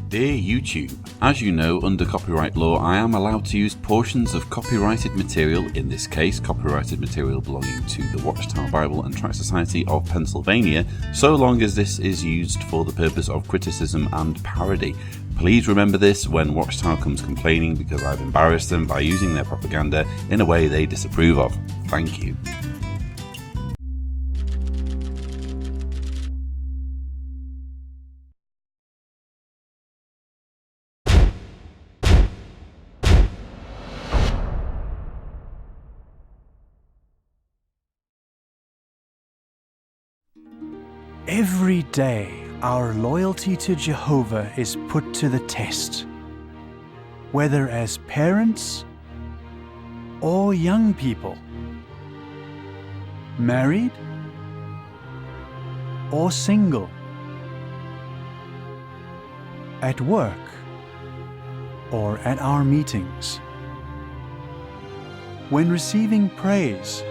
Dear YouTube, as you know, under copyright law I am allowed to use portions of copyrighted material, in this case copyrighted material belonging to the Watchtower Bible and Tract Society of Pennsylvania, so long as this is used for the purpose of criticism and parody. Please remember this when Watchtower comes complaining because I've embarrassed them by using their propaganda in a way they disapprove of. Thank you. Every day, our loyalty to Jehovah is put to the test, whether as parents or young people, married or single, at work or at our meetings, when receiving praise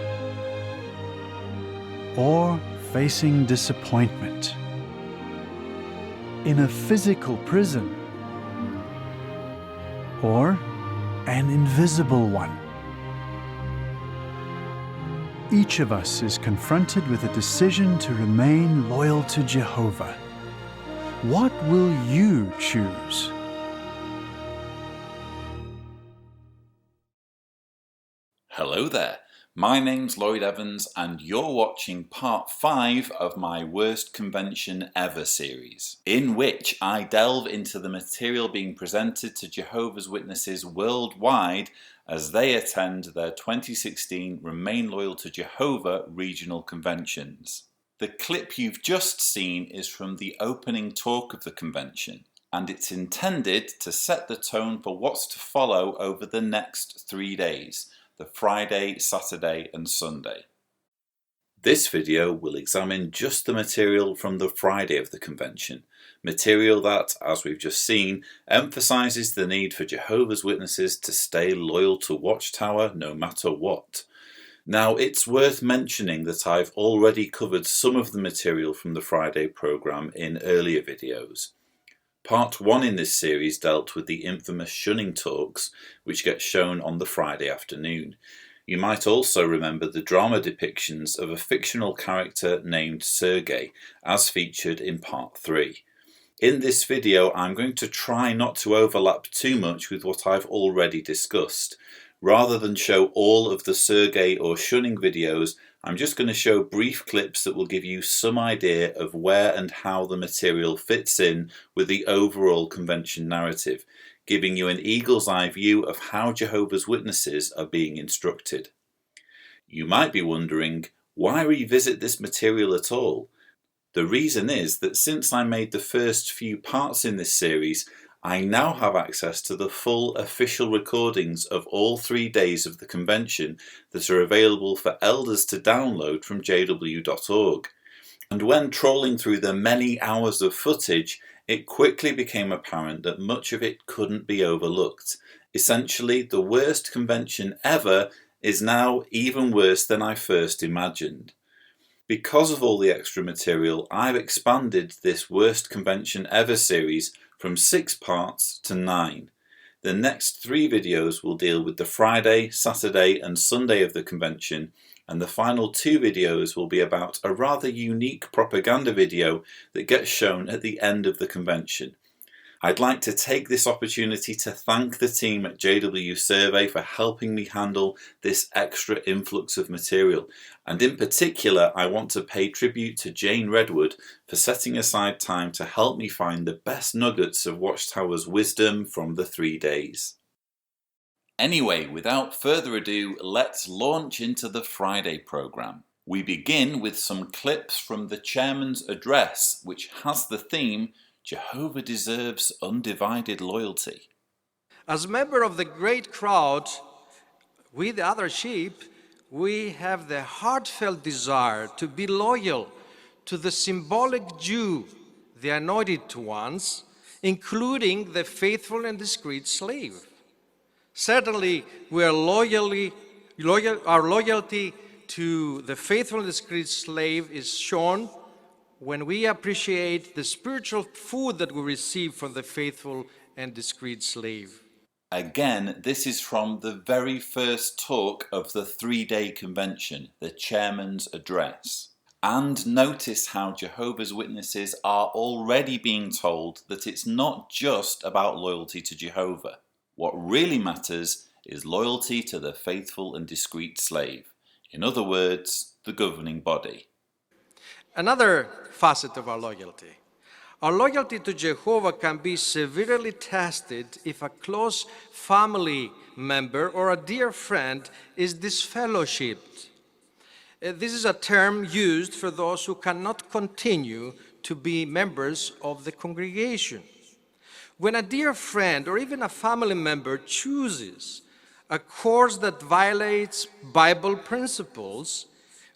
or facing disappointment, in a physical prison or an invisible one. Each of us is confronted with a decision to remain loyal to Jehovah. What will you choose? Hello there. My name's Lloyd Evans and you're watching part 5 of my Worst Convention Ever series, in which I delve into the material being presented to Jehovah's Witnesses worldwide as they attend their 2016 Remain Loyal to Jehovah regional conventions. The clip you've just seen is from the opening talk of the convention, and it's intended to set the tone for what's to follow over the next 3 days. The Friday, Saturday and Sunday. This video will examine just the material from the Friday of the convention, material that, as we've just seen, emphasises the need for Jehovah's Witnesses to stay loyal to Watchtower no matter what. Now, it's worth mentioning that I've already covered some of the material from the Friday programme in earlier videos. Part 1 in this series dealt with the infamous shunning talks, which get shown on the Friday afternoon. You might also remember the drama depictions of a fictional character named Sergei, as featured in Part 3. In this video, I'm going to try not to overlap too much with what I've already discussed. Rather than show all of the Sergei or shunning videos, I'm just going to show brief clips that will give you some idea of where and how the material fits in with the overall convention narrative, giving you an eagle's eye view of how Jehovah's Witnesses are being instructed. You might be wondering, why revisit this material at all? The reason is that since I made the first few parts in this series, I now have access to the full official recordings of all 3 days of the convention that are available for elders to download from jw.org. And when trawling through the many hours of footage, it quickly became apparent that much of it couldn't be overlooked. Essentially, the worst convention ever is now even worse than I first imagined. Because of all the extra material, I've expanded this Worst Convention Ever series from 6 parts to 9. The next 3 videos will deal with the Friday, Saturday and Sunday of the convention, and the final 2 videos will be about a rather unique propaganda video that gets shown at the end of the convention. I'd like to take this opportunity to thank the team at JW Survey for helping me handle this extra influx of material, and in particular I want to pay tribute to Jane Redwood for setting aside time to help me find the best nuggets of Watchtower's wisdom from the 3 days. Anyway, without further ado, let's launch into the Friday programme. We begin with some clips from the chairman's address, which has the theme Jehovah deserves undivided loyalty. As a member of the great crowd, we the other sheep, we have the heartfelt desire to be loyal to the symbolic Jew, the anointed ones, including the faithful and discreet slave. Certainly, we are our loyalty to the faithful and discreet slave is shown when we appreciate the spiritual food that we receive from the faithful and discreet slave. Again, this is from the very first talk of the 3-day convention, the chairman's address. And notice how Jehovah's Witnesses are already being told that it's not just about loyalty to Jehovah. What really matters is loyalty to the faithful and discreet slave. In other words, the governing body. Another facet of our loyalty. Our loyalty to Jehovah can be severely tested if a close family member or a dear friend is disfellowshipped. This is a term used for those who cannot continue to be members of the congregation. When a dear friend or even a family member chooses a course that violates Bible principles,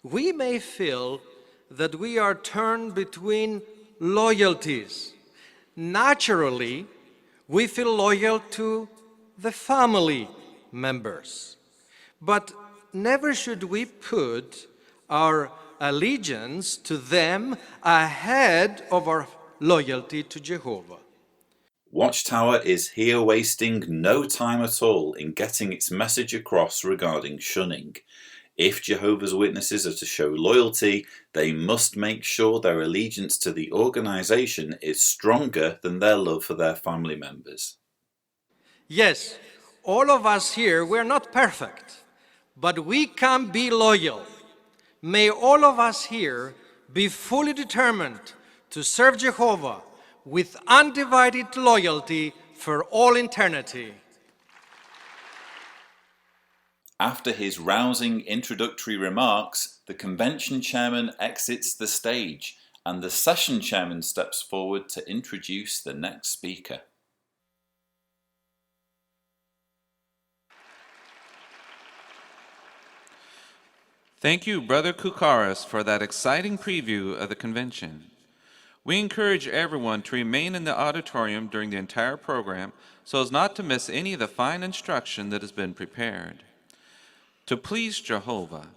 we may feel that we are torn between loyalties. Naturally, we feel loyal to the family members, but never should we put our allegiance to them ahead of our loyalty to Jehovah. Watchtower is here wasting no time at all in getting its message across regarding shunning. If Jehovah's Witnesses are to show loyalty, they must make sure their allegiance to the organization is stronger than their love for their family members. Yes, all of us here, we're not perfect, but we can be loyal. May all of us here be fully determined to serve Jehovah with undivided loyalty for all eternity. After his rousing introductory remarks, the convention chairman exits the stage and the session chairman steps forward to introduce the next speaker. Thank you, Brother Koukaris, for that exciting preview of the convention. We encourage everyone to remain in the auditorium during the entire program so as not to miss any of the fine instruction that has been prepared. To please Jehovah,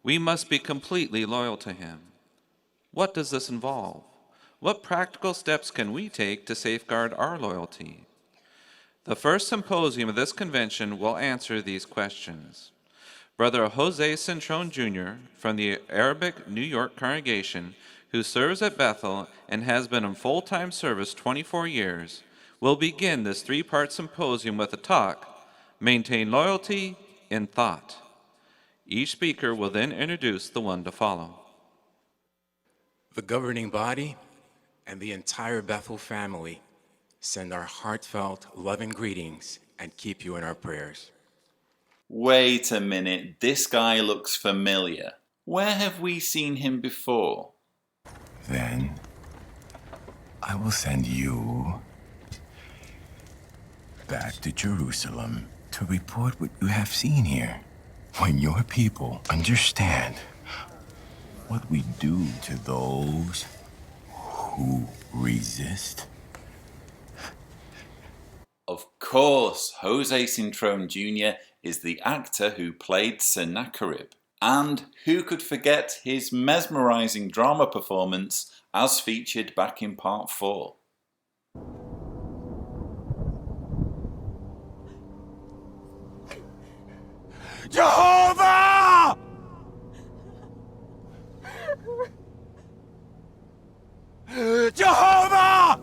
we must be completely loyal to Him. What does this involve? What practical steps can we take to safeguard our loyalty? The first symposium of this convention will answer these questions. Brother Jose Cintron Jr. from the Arabic New York congregation, who serves at Bethel and has been in full-time service 24 years, will begin this 3-part symposium with a talk, Maintain Loyalty in Thought. Each speaker will then introduce the one to follow. The governing body and the entire Bethel family send our heartfelt loving greetings and keep you in our prayers. Wait a minute, this guy looks familiar. Where have we seen him before? Then I will send you back to Jerusalem to report what you have seen here. When your people understand what we do to those who resist. Of course, Jose Cintron Jr. is the actor who played Sennacherib. And who could forget his mesmerizing drama performance as featured back in part 4? Jehovah! Jehovah!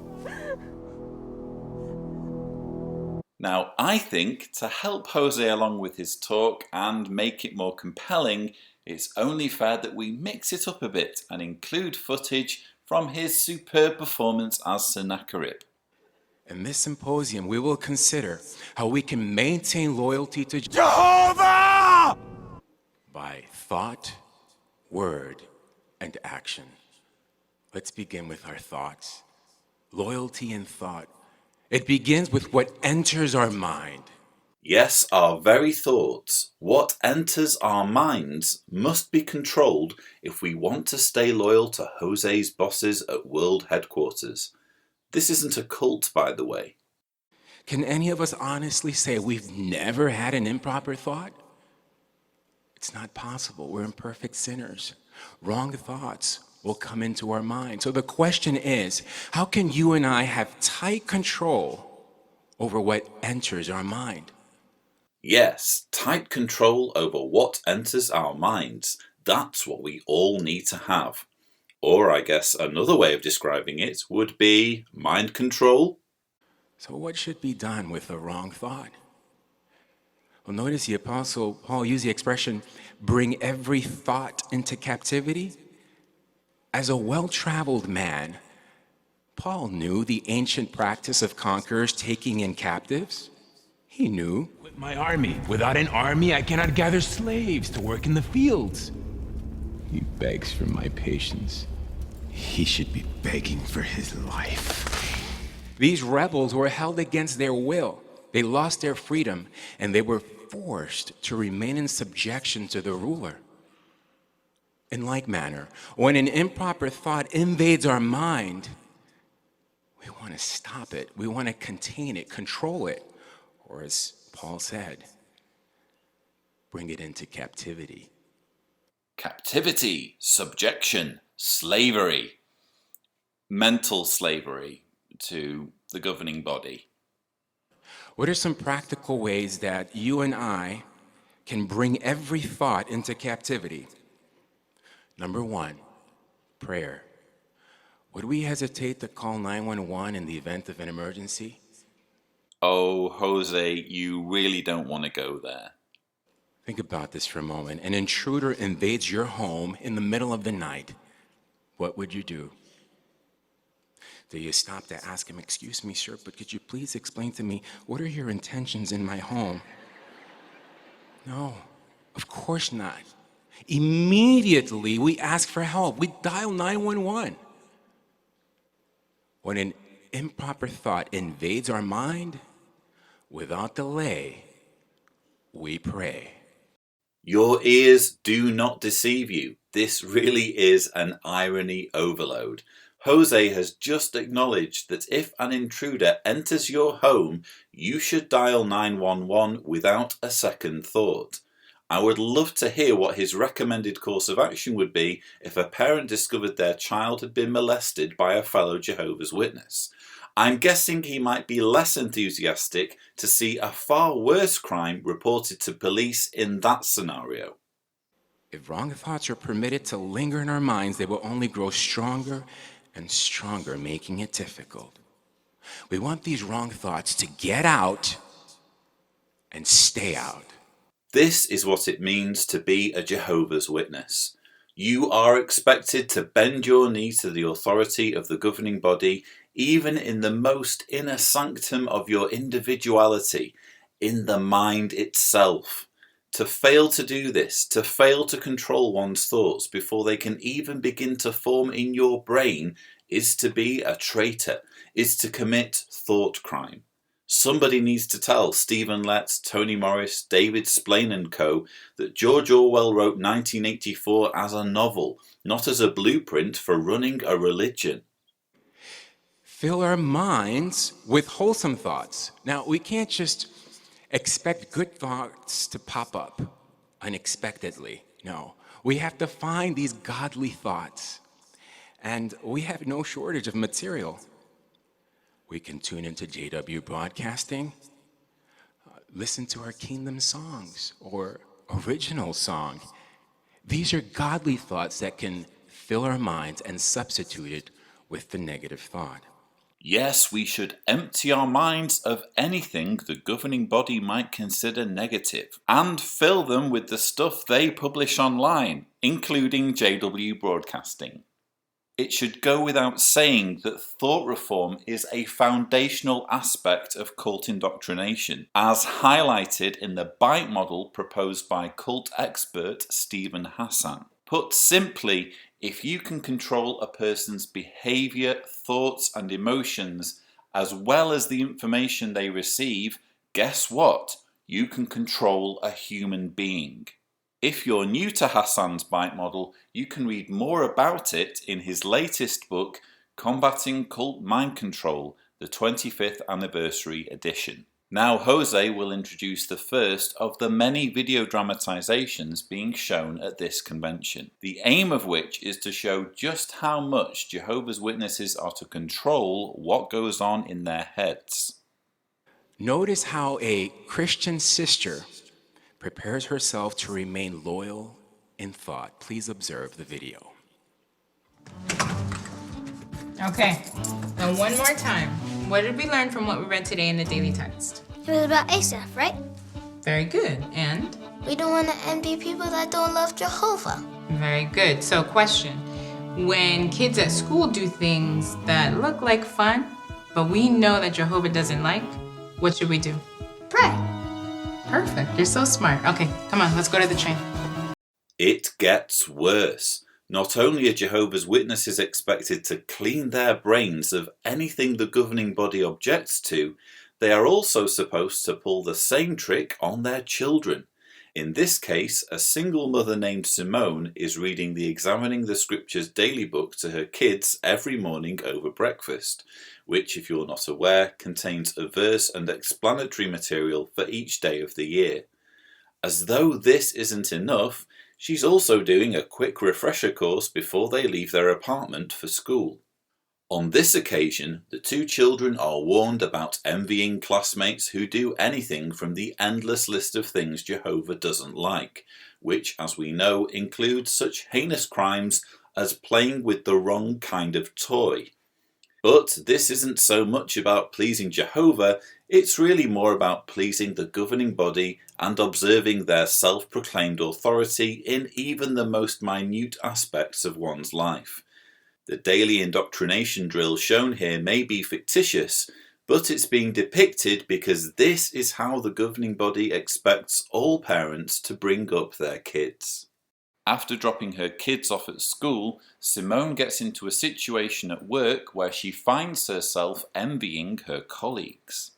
Now, I think to help Jose along with his talk and make it more compelling, it's only fair that we mix it up a bit and include footage from his superb performance as Sennacherib. In this symposium, we will consider how we can maintain loyalty to Jehovah! by thought, word, and action. Let's begin with our thoughts. Loyalty in thought. It begins with what enters our mind. Yes, our very thoughts, what enters our minds, must be controlled if we want to stay loyal to Jose's bosses at World Headquarters. This isn't a cult, by the way. Can any of us honestly say we've never had an improper thought? It's not possible. We're imperfect sinners. Wrong thoughts will come into our mind. So the question is, how can you and I have tight control over what enters our mind? Yes, tight control over what enters our minds. That's what we all need to have. Or I guess another way of describing it would be mind control. So what should be done with a wrong thought? Well, notice the Apostle Paul used the expression, bring every thought into captivity. As a well-traveled man, Paul knew the ancient practice of conquerors taking in captives. He knew. With my army. Without an army, I cannot gather slaves to work in the fields. He begs for my patience. He should be begging for his life. These rebels were held against their will. They lost their freedom, and they were forced to remain in subjection to the ruler. In like manner, when an improper thought invades our mind, we want to stop it. We want to contain it, control it. Or as Paul said, bring it into captivity. Captivity, subjection, slavery, mental slavery to the governing body. What are some practical ways that you and I can bring every thought into captivity? Number one, prayer. Would we hesitate to call 911 in the event of an emergency? Oh, Jose, you really don't want to go there. Think about this for a moment. An intruder invades your home in the middle of the night. What would you do? Do you stop to ask him, excuse me, sir, but could you please explain to me, what are your intentions in my home? No, of course not. Immediately, we ask for help. We dial 911. When an improper thought invades our mind, without delay, we pray. Your ears do not deceive you. This really is an irony overload. Jose has just acknowledged that if an intruder enters your home, you should dial 911 without a second thought. I would love to hear what his recommended course of action would be if a parent discovered their child had been molested by a fellow Jehovah's Witness. I'm guessing he might be less enthusiastic to see a far worse crime reported to police in that scenario. If wrong thoughts are permitted to linger in our minds, they will only grow stronger and stronger, making it difficult. We want these wrong thoughts to get out and stay out. This is what it means to be a Jehovah's Witness. You are expected to bend your knee to the authority of the governing body, even in the most inner sanctum of your individuality, in the mind itself. To fail to do this, to fail to control one's thoughts before they can even begin to form in your brain, is to be a traitor, is to commit thought crime. Somebody needs to tell Stephen Letts, Tony Morris, David Splain and co. that George Orwell wrote 1984 as a novel, not as a blueprint for running a religion. Fill our minds with wholesome thoughts. Now, we can't just expect good thoughts to pop up unexpectedly. No, we have to find these godly thoughts. And we have no shortage of material. We can tune into JW Broadcasting, listen to our Kingdom songs or original song. These are godly thoughts that can fill our minds and substitute it with the negative thought. Yes, we should empty our minds of anything the governing body might consider negative and fill them with the stuff they publish online, including JW Broadcasting. It should go without saying that thought reform is a foundational aspect of cult indoctrination, as highlighted in the bite model proposed by cult expert Stephen Hassan. Put simply, if you can control a person's behavior, thoughts and emotions, as well as the information they receive, guess what? You can control a human being. If you're new to Hassan's bite model, you can read more about it in his latest book, Combating Cult Mind Control, the 25th Anniversary Edition. Now Jose will introduce the first of the many video dramatizations being shown at this convention, the aim of which is to show just how much Jehovah's Witnesses are to control what goes on in their heads. Notice how a Christian sister prepares herself to remain loyal in thought. Please observe the video. Okay, now one more time. What did we learn from what we read today in the daily text? It was about Asaph, right? Very good. And? We don't want to envy people that don't love Jehovah. Very good. So question. When kids at school do things that look like fun, but we know that Jehovah doesn't like, what should we do? Pray. Perfect. You're so smart. Okay, come on, let's go to the train. It gets worse. Not only are Jehovah's Witnesses expected to clean their brains of anything the governing body objects to, they are also supposed to pull the same trick on their children. In this case, a single mother named Simone is reading the Examining the Scriptures daily book to her kids every morning over breakfast, which, if you're not aware, contains a verse and explanatory material for each day of the year. As though this isn't enough, she's also doing a quick refresher course before they leave their apartment for school. On this occasion, the two children are warned about envying classmates who do anything from the endless list of things Jehovah doesn't like, which, as we know, includes such heinous crimes as playing with the wrong kind of toy. But this isn't so much about pleasing Jehovah, it's really more about pleasing the governing body and observing their self-proclaimed authority in even the most minute aspects of one's life. The daily indoctrination drill shown here may be fictitious, but it's being depicted because this is how the governing body expects all parents to bring up their kids. After dropping her kids off at school, Simone gets into a situation at work where she finds herself envying her colleagues.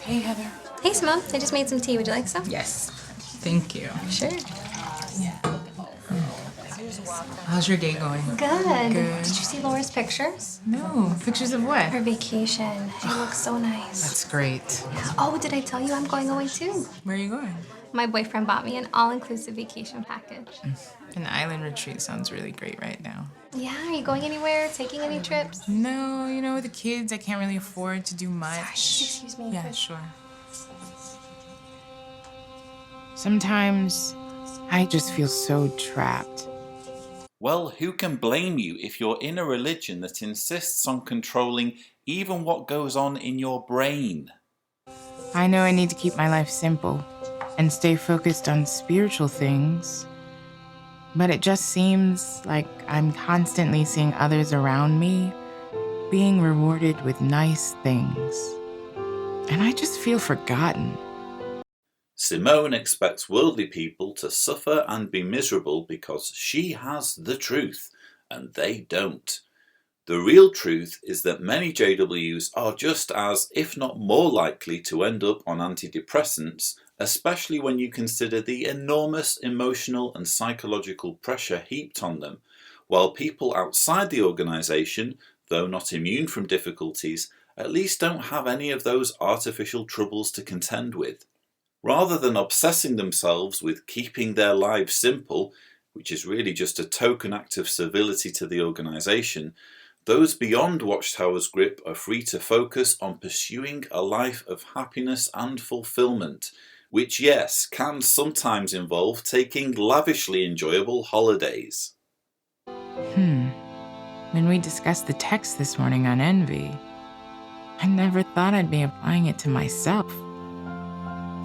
Hey, Heather. Hey, Simone. I just made some tea. Would you like some? Yes. Thank you. Sure. How's your day going? Good. Good. Did you see Laura's pictures? No. Pictures of what? Her vacation. She looks so nice. That's great. Oh, did I tell you I'm going away too? Where are you going? My boyfriend bought me an all-inclusive vacation package. An island retreat sounds really great right now. Yeah, are you going anywhere? Taking any trips? No, you know, with the kids, I can't really afford to do much. Sorry, excuse me. Yeah, sure. Sometimes I just feel so trapped. Well, who can blame you if you're in a religion that insists on controlling even what goes on in your brain? I know I need to keep my life simple and stay focused on spiritual things, but it just seems like I'm constantly seeing others around me being rewarded with nice things, and I just feel forgotten. Simone expects worldly people to suffer and be miserable because she has the truth, and they don't. The real truth is that many JWs are just as, if not more likely to end up on antidepressants, especially when you consider the enormous emotional and psychological pressure heaped on them, while people outside the organisation, though not immune from difficulties, at least don't have any of those artificial troubles to contend with. Rather than obsessing themselves with keeping their lives simple, which is really just a token act of civility to the organisation, those beyond Watchtower's grip are free to focus on pursuing a life of happiness and fulfilment, which, yes, can sometimes involve taking lavishly enjoyable holidays. When we discussed the text this morning on envy, I never thought I'd be applying it to myself.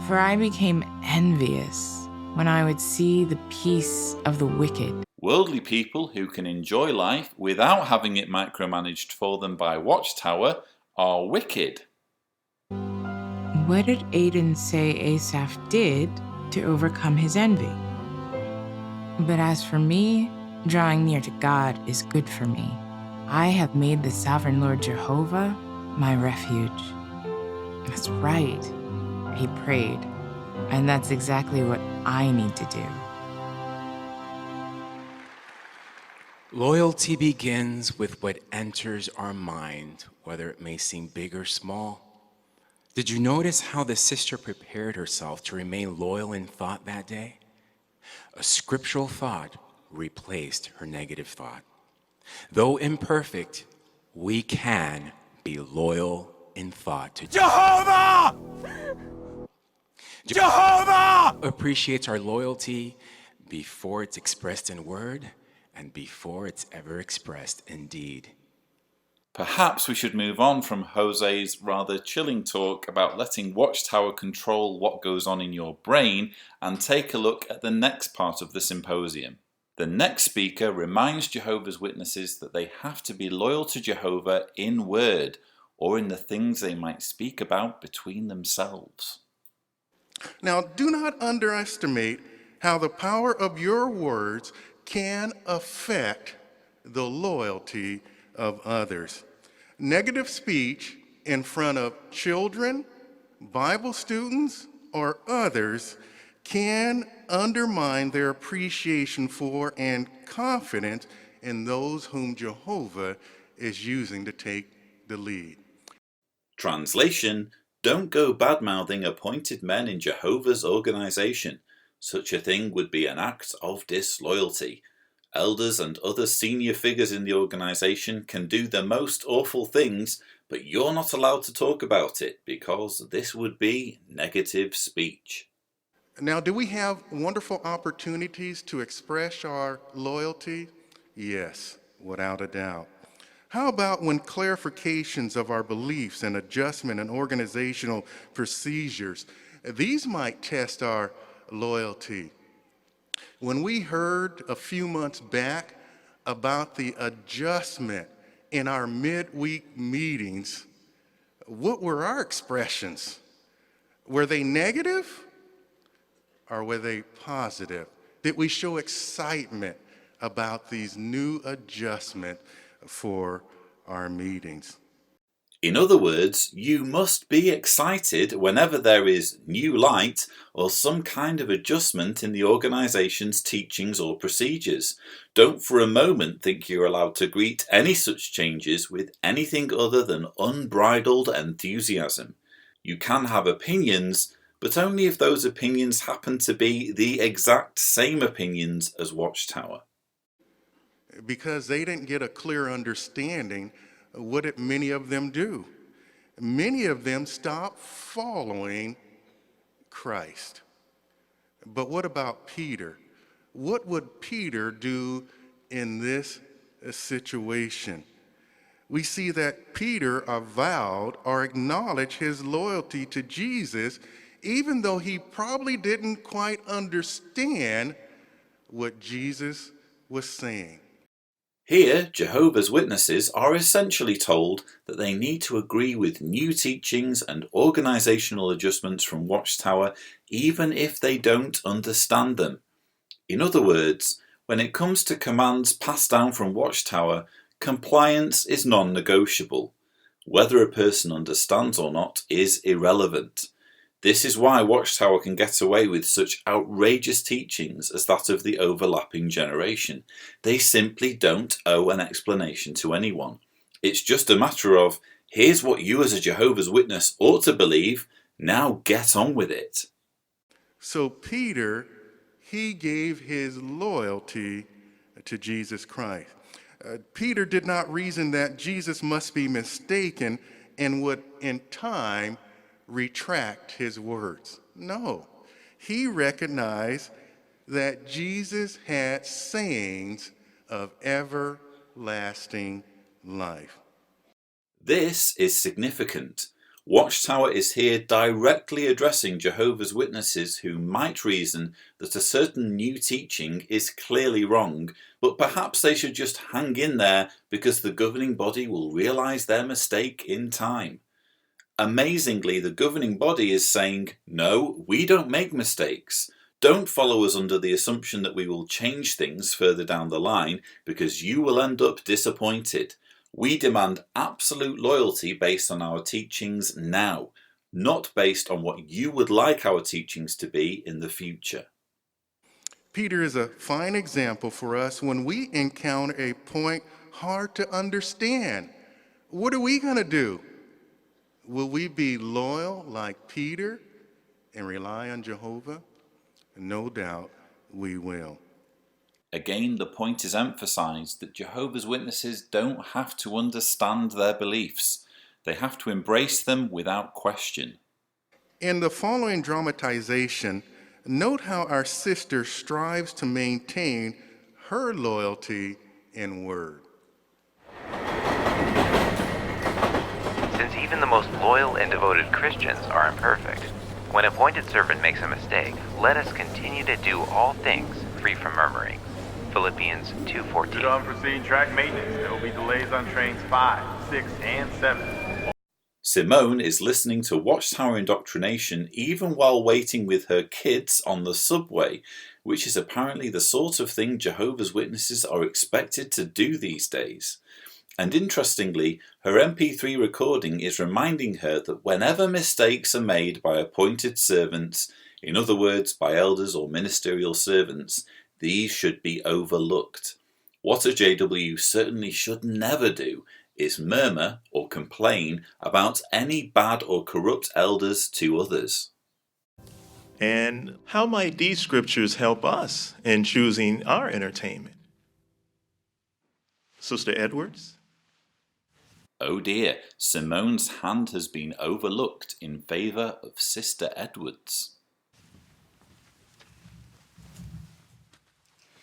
For I became envious when I would see the peace of the wicked. Worldly people who can enjoy life without having it micromanaged for them by Watchtower are wicked. What did Aiden say Asaph did to overcome his envy? But as for me, drawing near to God is good for me. I have made the sovereign Lord Jehovah my refuge. That's right. He prayed, and that's exactly what I need to do. Loyalty begins with what enters our mind, whether it may seem big or small. Did you notice how the sister prepared herself to remain loyal in thought that day? A scriptural thought replaced her negative thought. Though imperfect, we can be loyal in thought to Jehovah! Jehovah! appreciates our loyalty before it's expressed in word and before it's ever expressed in deed. Perhaps we should move on from Jose's rather chilling talk about letting Watchtower control what goes on in your brain and take a look at the next part of the symposium. The next speaker reminds Jehovah's Witnesses that they have to be loyal to Jehovah in word or in the things they might speak about between themselves. Now, do not underestimate how the power of your words can affect the loyalty of others. Negative speech in front of children, Bible students, or others can undermine their appreciation for and confidence in those whom Jehovah is using to take the lead. Translation: don't go bad-mouthing appointed men in Jehovah's organization. Such a thing would be an act of disloyalty. Elders and other senior figures in the organization can do the most awful things, but you're not allowed to talk about it because this would be negative speech. Now, do we have wonderful opportunities to express our loyalty? Yes, without a doubt. How about when clarifications of our beliefs and adjustment and organizational procedures, these might test our loyalty. When we heard a few months back about the adjustment in our midweek meetings, what were our expressions? Were they negative or were they positive? Did we show excitement about these new adjustments for our meetings? In other words, you must be excited whenever there is new light or some kind of adjustment in the organization's teachings or procedures. Don't for a moment think you're allowed to greet any such changes with anything other than unbridled enthusiasm. You can have opinions, but only if those opinions happen to be the exact same opinions as Watchtower. Because they didn't get a clear understanding, what did many of them do? Many of them stopped following Christ. But what about Peter? What would Peter do in this situation? We see that Peter avowed or acknowledged his loyalty to Jesus, even though he probably didn't quite understand what Jesus was saying. Here, Jehovah's Witnesses are essentially told that they need to agree with new teachings and organizational adjustments from Watchtower, even if they don't understand them. In other words, when it comes to commands passed down from Watchtower, compliance is non-negotiable. Whether a person understands or not is irrelevant. This is why Watchtower can get away with such outrageous teachings as that of the overlapping generation. They simply don't owe an explanation to anyone. It's just a matter of, here's what you as a Jehovah's Witness ought to believe, now get on with it. So Peter, he gave his loyalty to Jesus Christ. Peter did not reason that Jesus must be mistaken and would in time retract his words. No, he recognized that Jesus had sayings of everlasting life. This is significant. Watchtower is here directly addressing Jehovah's Witnesses who might reason that a certain new teaching is clearly wrong, but perhaps they should just hang in there because the governing body will realize their mistake in time. Amazingly, the governing body is saying, no, we don't make mistakes. Don't follow us under the assumption that we will change things further down the line because you will end up disappointed. We demand absolute loyalty based on our teachings now, not based on what you would like our teachings to be in the future. Peter is a fine example for us when we encounter a point hard to understand. What are we going to do? Will we be loyal like Peter and rely on Jehovah? No doubt we will. Again, the point is emphasized that Jehovah's Witnesses don't have to understand their beliefs. They have to embrace them without question. In the following dramatization, note how our sister strives to maintain her loyalty in word. Since even the most loyal and devoted Christians are imperfect, when a appointed servant makes a mistake, let us continue to do all things free from murmuring. Philippians 2:14. Due to unforeseen track maintenance, there will be delays on trains 5, 6, and 7. Simone is listening to Watchtower indoctrination even while waiting with her kids on the subway, which is apparently the sort of thing Jehovah's Witnesses are expected to do these days. And interestingly, her MP3 recording is reminding her that whenever mistakes are made by appointed servants, in other words by elders or ministerial servants, these should be overlooked. What a JW certainly should never do is murmur or complain about any bad or corrupt elders to others. And how might these scriptures help us in choosing our entertainment? Sister Edwards? Oh dear, Simone's hand has been overlooked in favour of Sister Edwards.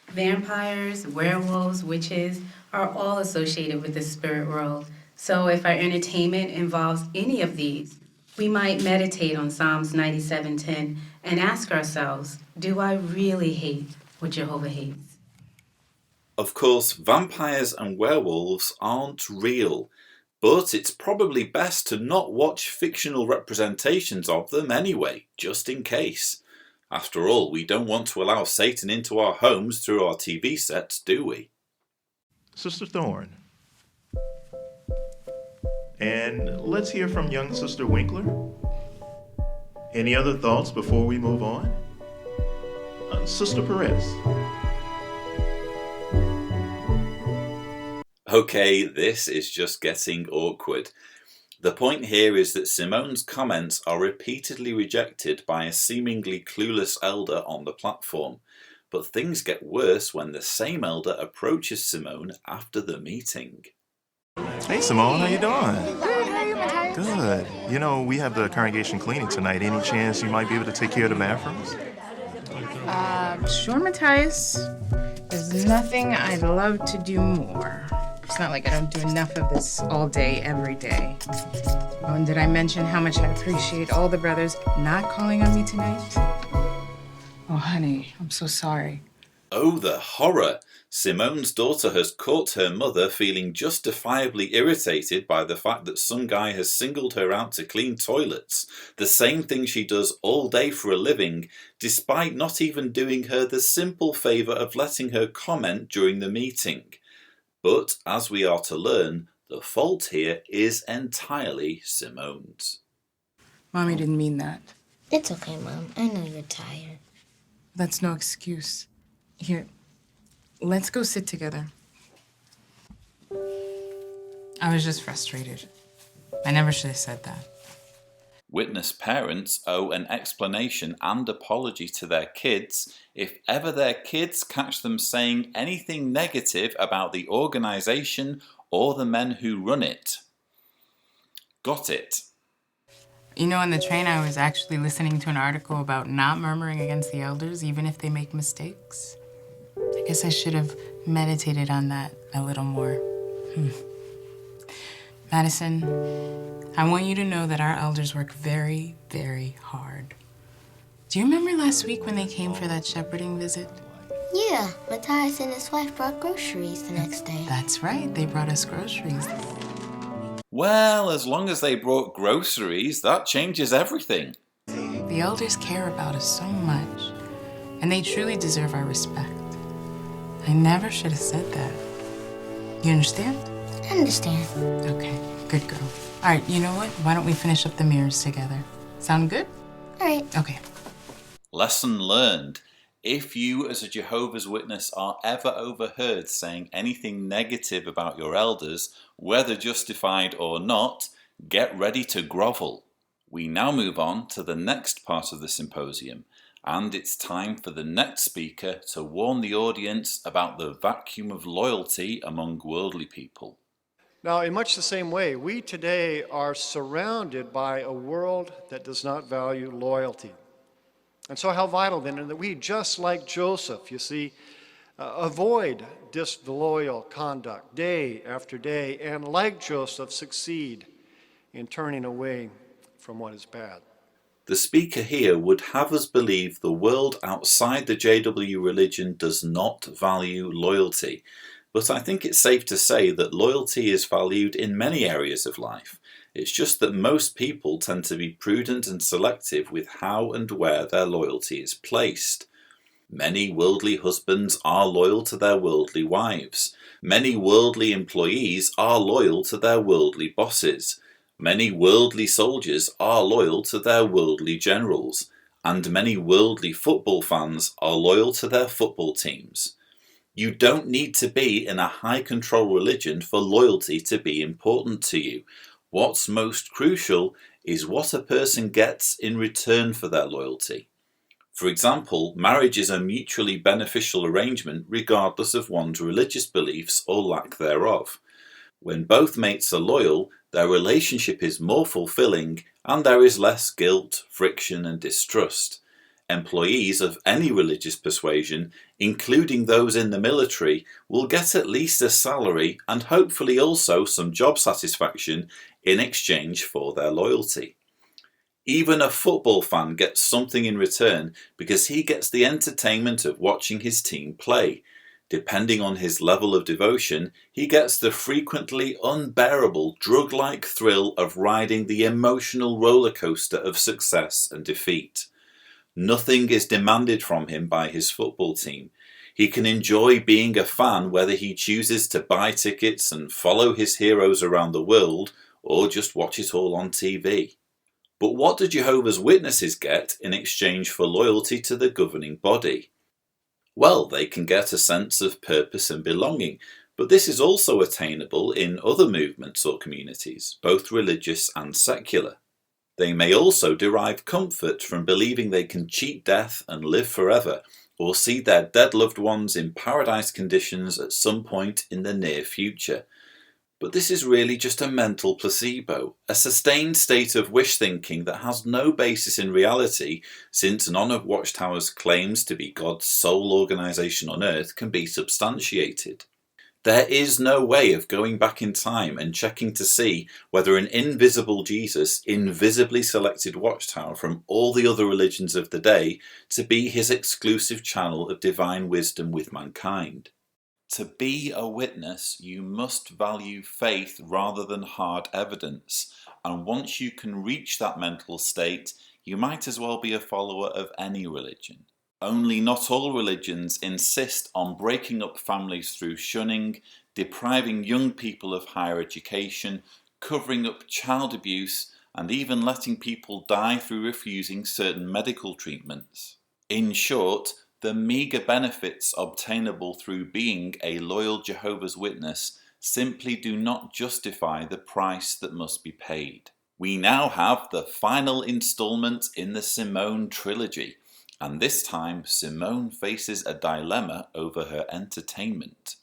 Vampires, werewolves, witches are all associated with the spirit world. So if our entertainment involves any of these, we might meditate on Psalms 97:10 and ask ourselves, do I really hate what Jehovah hates? Of course, vampires and werewolves aren't real, but it's probably best to not watch fictional representations of them anyway, just in case. After all, we don't want to allow Satan into our homes through our TV sets, do we? Sister Thorne. And let's hear from young Sister Winkler. Any other thoughts before we move on? Sister Perez. Okay, this is just getting awkward. The point here is that Simone's comments are repeatedly rejected by a seemingly clueless elder on the platform, but things get worse when the same elder approaches Simone after the meeting. Hey Simone, how you doing? Good, how are you, Matthias? Good. You know, we have the congregation cleaning tonight. Any chance you might be able to take care of the bathrooms? Sure, Matthias. There's nothing I'd love to do more. It's not like I don't do enough of this all day, every day. Oh, and did I mention how much I appreciate all the brothers not calling on me tonight? Oh, honey, I'm so sorry. Oh, the horror! Simone's daughter has caught her mother feeling justifiably irritated by the fact that some guy has singled her out to clean toilets, the same thing she does all day for a living, despite not even doing her the simple favour of letting her comment during the meeting. But, as we are to learn, the fault here is entirely Simone's. Mommy didn't mean that. It's okay, Mom. I know you're tired. That's no excuse. Here, let's go sit together. I was just frustrated. I never should have said that. Witness parents owe an explanation and apology to their kids if ever their kids catch them saying anything negative about the organisation or the men who run it. Got it? You know, on the train, I was actually listening to an article about not murmuring against the elders, even if they make mistakes. I guess I should have meditated on that a little more. Madison, I want you to know that our elders work very, very hard. Do you remember last week when they came for that shepherding visit? Yeah, Matthias and his wife brought groceries the next day. That's right, they brought us groceries. Well, as long as they brought groceries, that changes everything. The elders care about us so much, and they truly deserve our respect. I never should have said that. You understand? I understand. Okay, good girl. All right, you know what? Why don't we finish up the mirrors together? Sound good? All right. Okay. Lesson learned. If you as a Jehovah's Witness are ever overheard saying anything negative about your elders, whether justified or not, Get ready to grovel. We now move on to the next part of the symposium, and it's time for the next speaker to warn the audience about the vacuum of loyalty among worldly people. Now, in much the same way, we today are surrounded by a world that does not value loyalty. And so how vital then that we, just like Joseph, you see, avoid disloyal conduct day after day, and like Joseph, succeed in turning away from what is bad. The speaker here would have us believe the world outside the JW religion does not value loyalty. But I think it's safe to say that loyalty is valued in many areas of life. It's just that most people tend to be prudent and selective with how and where their loyalty is placed. Many worldly husbands are loyal to their worldly wives. Many worldly employees are loyal to their worldly bosses. Many worldly soldiers are loyal to their worldly generals. And many worldly football fans are loyal to their football teams. You don't need to be in a high control religion for loyalty to be important to you. What's most crucial is what a person gets in return for their loyalty. For example, marriage is a mutually beneficial arrangement regardless of one's religious beliefs or lack thereof. When both mates are loyal, their relationship is more fulfilling and there is less guilt, friction and distrust. Employees of any religious persuasion, including those in the military, will get at least a salary and hopefully also some job satisfaction in exchange for their loyalty. Even a football fan gets something in return because he gets the entertainment of watching his team play. Depending on his level of devotion, he gets the frequently unbearable drug-like thrill of riding the emotional roller coaster of success and defeat. Nothing is demanded from him by his football team. He can enjoy being a fan whether he chooses to buy tickets and follow his heroes around the world or just watch it all on TV. But what do Jehovah's Witnesses get in exchange for loyalty to the governing body? Well, they can get a sense of purpose and belonging, but this is also attainable in other movements or communities, both religious and secular. They may also derive comfort from believing they can cheat death and live forever, or see their dead loved ones in paradise conditions at some point in the near future. But this is really just a mental placebo, a sustained state of wish thinking that has no basis in reality, since none of Watchtower's claims to be God's sole organisation on earth can be substantiated. There is no way of going back in time and checking to see whether an invisible Jesus invisibly selected Watchtower from all the other religions of the day to be his exclusive channel of divine wisdom with mankind. To be a witness, you must value faith rather than hard evidence, and once you can reach that mental state, you might as well be a follower of any religion. Only not all religions insist on breaking up families through shunning, depriving young people of higher education, covering up child abuse, and even letting people die through refusing certain medical treatments. In short, the meagre benefits obtainable through being a loyal Jehovah's Witness simply do not justify the price that must be paid. We now have the final installment in the Simone trilogy, and this time Simone faces a dilemma over her entertainment.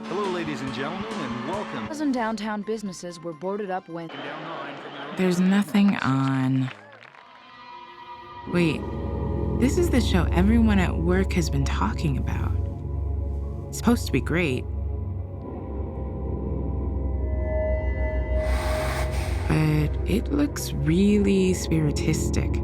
Hello ladies and gentlemen, and welcome. Dozen downtown businesses were boarded up when... There's nothing on. Wait, this is the show everyone at work has been talking about. It's supposed to be great. But it looks really spiritistic.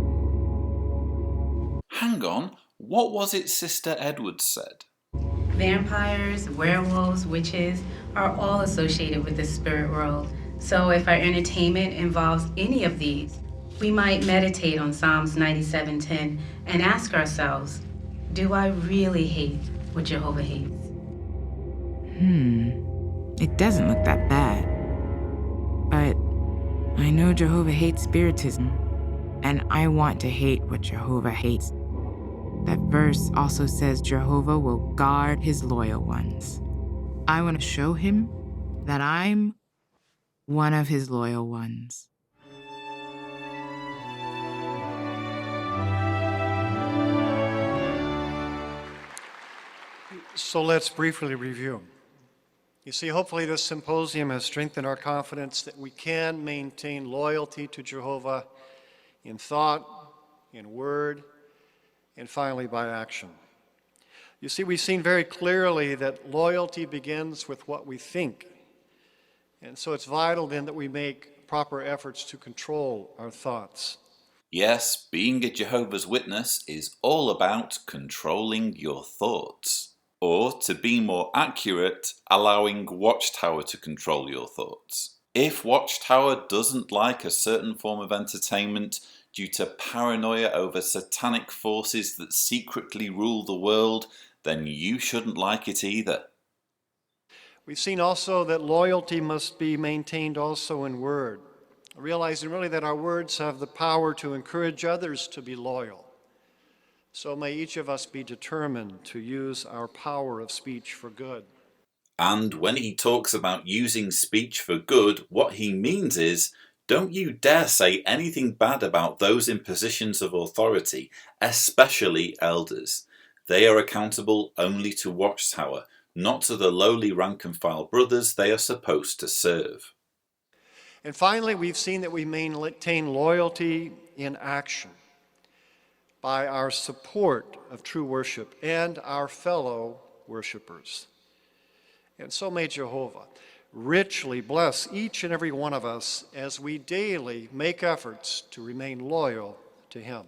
Hang on, what was it Sister Edwards said? Vampires, werewolves, witches are all associated with the spirit world. So if our entertainment involves any of these, we might meditate on Psalms 97:10 and ask ourselves, do I really hate what Jehovah hates? It doesn't look that bad. But I know Jehovah hates spiritism, and I want to hate what Jehovah hates. That verse also says Jehovah will guard his loyal ones. I want to show him that I'm one of his loyal ones. So let's briefly review. You see, hopefully this symposium has strengthened our confidence that we can maintain loyalty to Jehovah in thought, in word, and finally by action. You see, we've seen very clearly that loyalty begins with what we think. And so it's vital then that we make proper efforts to control our thoughts. Yes, being a Jehovah's Witness is all about controlling your thoughts. Or, to be more accurate, allowing Watchtower to control your thoughts. If Watchtower doesn't like a certain form of entertainment due to paranoia over satanic forces that secretly rule the world, then you shouldn't like it either. We've seen also that loyalty must be maintained also in word, realizing really that our words have the power to encourage others to be loyal. So may each of us be determined to use our power of speech for good. And when he talks about using speech for good, what he means is, don't you dare say anything bad about those in positions of authority, especially elders. They are accountable only to Watchtower, not to the lowly rank-and-file brothers they are supposed to serve. And finally, we've seen that we maintain loyalty in action by our support of true worship and our fellow worshipers. And so may Jehovah richly bless each and every one of us as we daily make efforts to remain loyal to Him.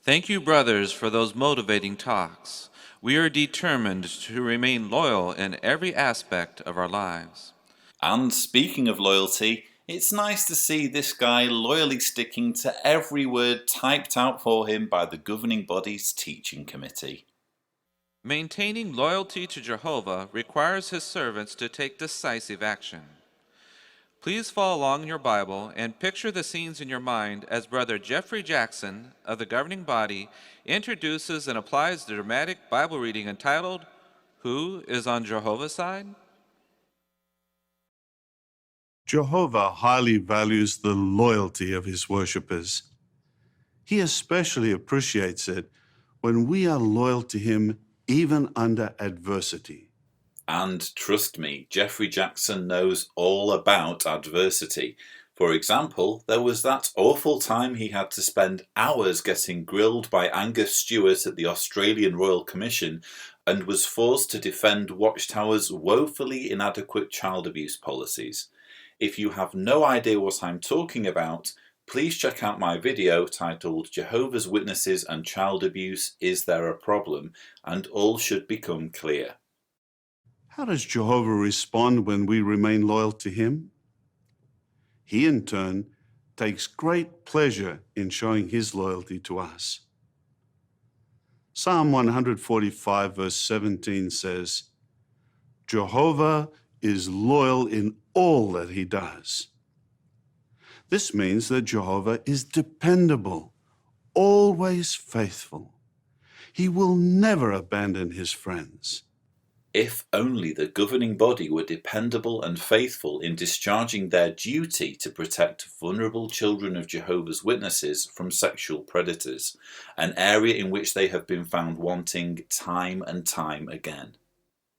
Thank you, brothers, for those motivating talks. We are determined to remain loyal in every aspect of our lives. And speaking of loyalty, it's nice to see this guy loyally sticking to every word typed out for him by the governing body's teaching committee. Maintaining loyalty to Jehovah requires his servants to take decisive action. Please follow along in your Bible and picture the scenes in your mind as Brother Jeffrey Jackson of the governing body introduces and applies the dramatic Bible reading entitled, Who is on Jehovah's Side? Jehovah highly values the loyalty of his worshippers. He especially appreciates it when we are loyal to him even under adversity. And trust me, Jeffrey Jackson knows all about adversity. For example, there was that awful time he had to spend hours getting grilled by Angus Stewart at the Australian Royal Commission and was forced to defend Watchtower's woefully inadequate child abuse policies. If you have no idea what I'm talking about, please check out my video titled Jehovah's Witnesses and Child Abuse, Is There a Problem? And all should become clear. How does Jehovah respond when we remain loyal to him? He, in turn, takes great pleasure in showing his loyalty to us. Psalm 145, verse 17 says, Jehovah is loyal in all that he does. This means that Jehovah is dependable, always faithful. He will never abandon his friends. If only the governing body were dependable and faithful in discharging their duty to protect vulnerable children of Jehovah's Witnesses from sexual predators, an area in which they have been found wanting time and time again.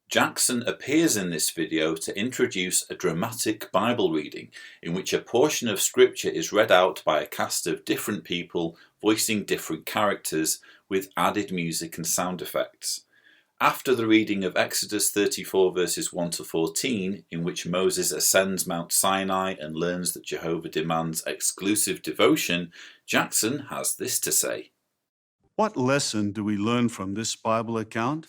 Jackson appears in this video to introduce a dramatic Bible reading in which a portion of scripture is read out by a cast of different people voicing different characters with added music and sound effects. After the reading of Exodus 34 verses 1 to 14, in which Moses ascends Mount Sinai and learns that Jehovah demands exclusive devotion, Jackson has this to say. What lesson do we learn from this Bible account?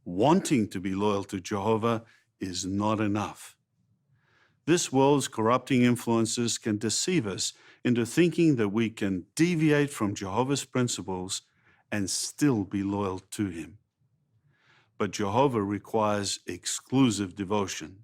Wanting to be loyal to Jehovah is not enough. This world's corrupting influences can deceive us into thinking that we can deviate from Jehovah's principles and still be loyal to him. But Jehovah requires exclusive devotion.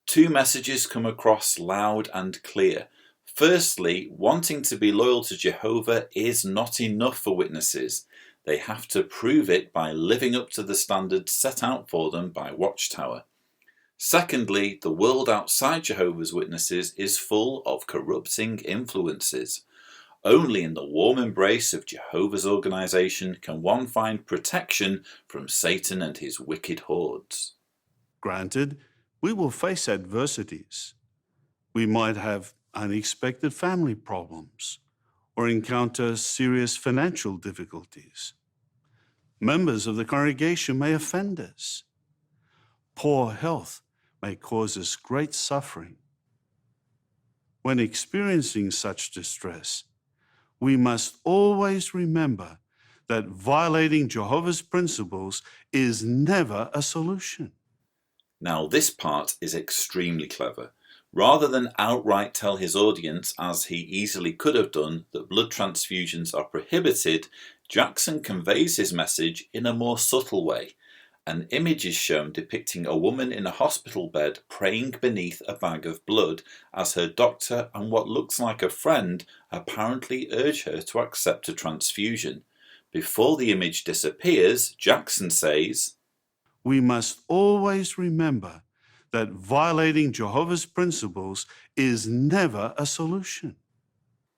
Two messages come across loud and clear. Firstly, wanting to be loyal to Jehovah is not enough for witnesses. They have to prove it by living up to the standards set out for them by Watchtower. Secondly, the world outside Jehovah's Witnesses is full of corrupting influences. Only in the warm embrace of Jehovah's organisation can one find protection from Satan and his wicked hordes. Granted, we will face adversities. We might have unexpected family problems or encounter serious financial difficulties. Members of the congregation may offend us. Poor health may cause us great suffering. When experiencing such distress, we must always remember that violating Jehovah's principles is never a solution. Now, this part is extremely clever. Rather than outright tell his audience, as he easily could have done, that blood transfusions are prohibited, Jackson conveys his message in a more subtle way. An image is shown depicting a woman in a hospital bed praying beneath a bag of blood as her doctor and what looks like a friend apparently urge her to accept a transfusion. Before the image disappears, Jackson says, "We must always remember that violating Jehovah's principles is never a solution."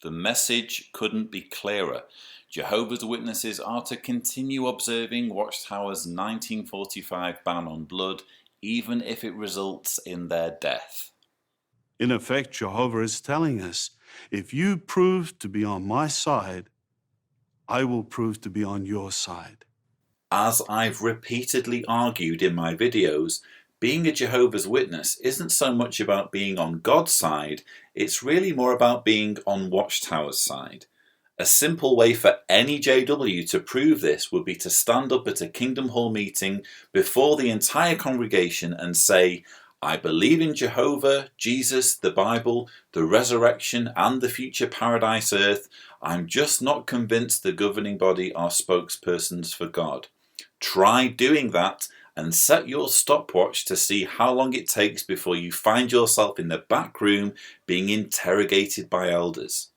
The message couldn't be clearer. Jehovah's Witnesses are to continue observing Watchtower's 1945 ban on blood, even if it results in their death. In effect, Jehovah is telling us, if you prove to be on my side, I will prove to be on your side. As I've repeatedly argued in my videos, being a Jehovah's Witness isn't so much about being on God's side, it's really more about being on Watchtower's side. A simple way for any JW to prove this would be to stand up at a Kingdom Hall meeting before the entire congregation and say, "I believe in Jehovah, Jesus, the Bible, the resurrection and the future paradise earth. I'm just not convinced the governing body are spokespersons for God." Try doing that and set your stopwatch to see how long it takes before you find yourself in the back room being interrogated by elders.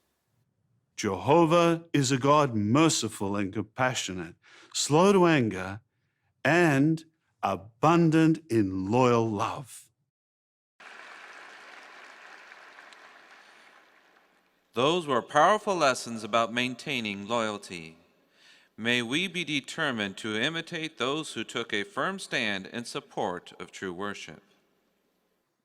Jehovah is a God merciful and compassionate, slow to anger, and abundant in loyal love. Those were powerful lessons about maintaining loyalty. May we be determined to imitate those who took a firm stand in support of true worship.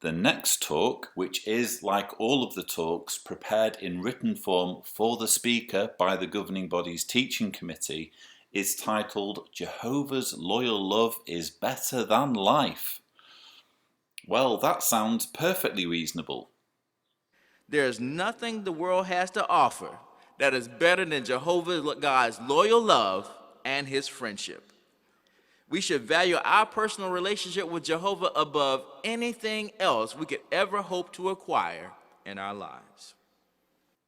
The next talk, which is, like all of the talks, prepared in written form for the speaker by the governing body's teaching committee, is titled "Jehovah's Loyal Love is Better Than Life." Well, that sounds perfectly reasonable. There is nothing the world has to offer that is better than Jehovah God's loyal love and his friendship. We should value our personal relationship with Jehovah above anything else we could ever hope to acquire in our lives.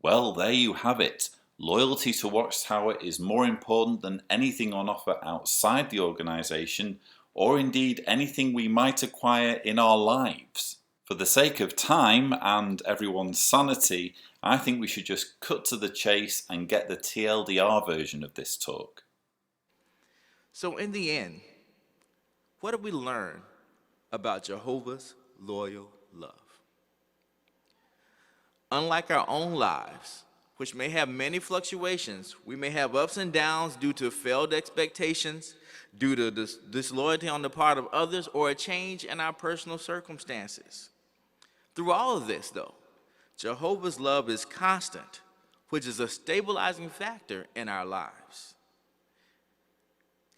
Well, there you have it. Loyalty to Watchtower is more important than anything on offer outside the organisation, or indeed anything we might acquire in our lives. For the sake of time and everyone's sanity, I think we should just cut to the chase and get the TLDR version of this talk. So in the end, what did we learn about Jehovah's loyal love? Unlike our own lives, which may have many fluctuations, we may have ups and downs due to failed expectations, due to disloyalty on the part of others, or a change in our personal circumstances. Through all of this, though, Jehovah's love is constant, which is a stabilizing factor in our lives.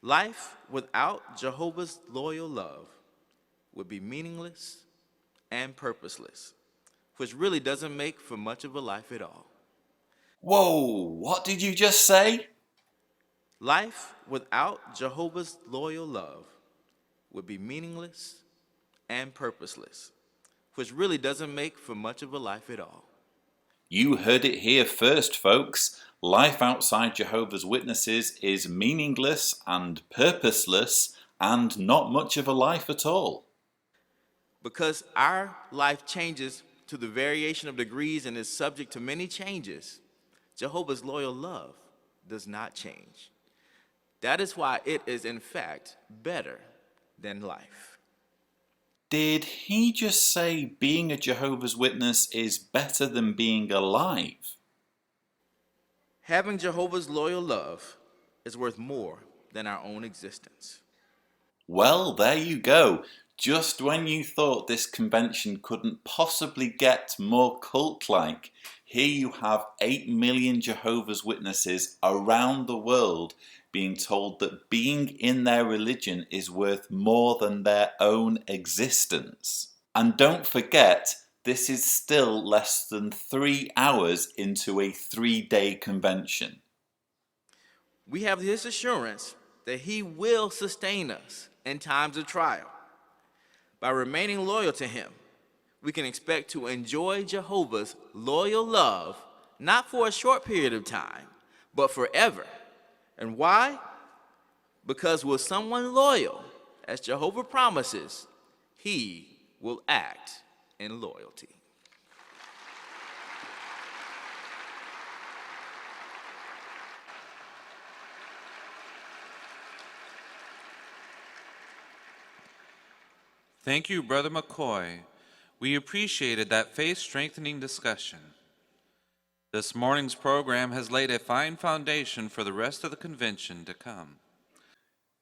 Life without Jehovah's loyal love would be meaningless and purposeless, which really doesn't make for much of a life at all. Whoa, what did you just say? Life without Jehovah's loyal love would be meaningless and purposeless, which really doesn't make for much of a life at all. You heard it here first, folks. Life outside Jehovah's Witnesses is meaningless and purposeless and not much of a life at all. Because our life changes to the variation of degrees and is subject to many changes, Jehovah's loyal love does not change. That is why it is, in fact, better than life. Did he just say being a Jehovah's Witness is better than being alive? Having Jehovah's loyal love is worth more than our own existence. Well, there you go. Just when you thought this convention couldn't possibly get more cult-like, here you have 8 million Jehovah's Witnesses around the world being told that being in their religion is worth more than their own existence. And don't forget, this is still less than 3 hours into a 3-day convention. We have his assurance that he will sustain us in times of trial. By remaining loyal to him, we can expect to enjoy Jehovah's loyal love, not for a short period of time, but forever. And why? Because with someone loyal, as Jehovah promises, he will act in loyalty. Thank you, Brother McCoy. We appreciated that faith-strengthening discussion. This morning's program has laid a fine foundation for the rest of the convention to come.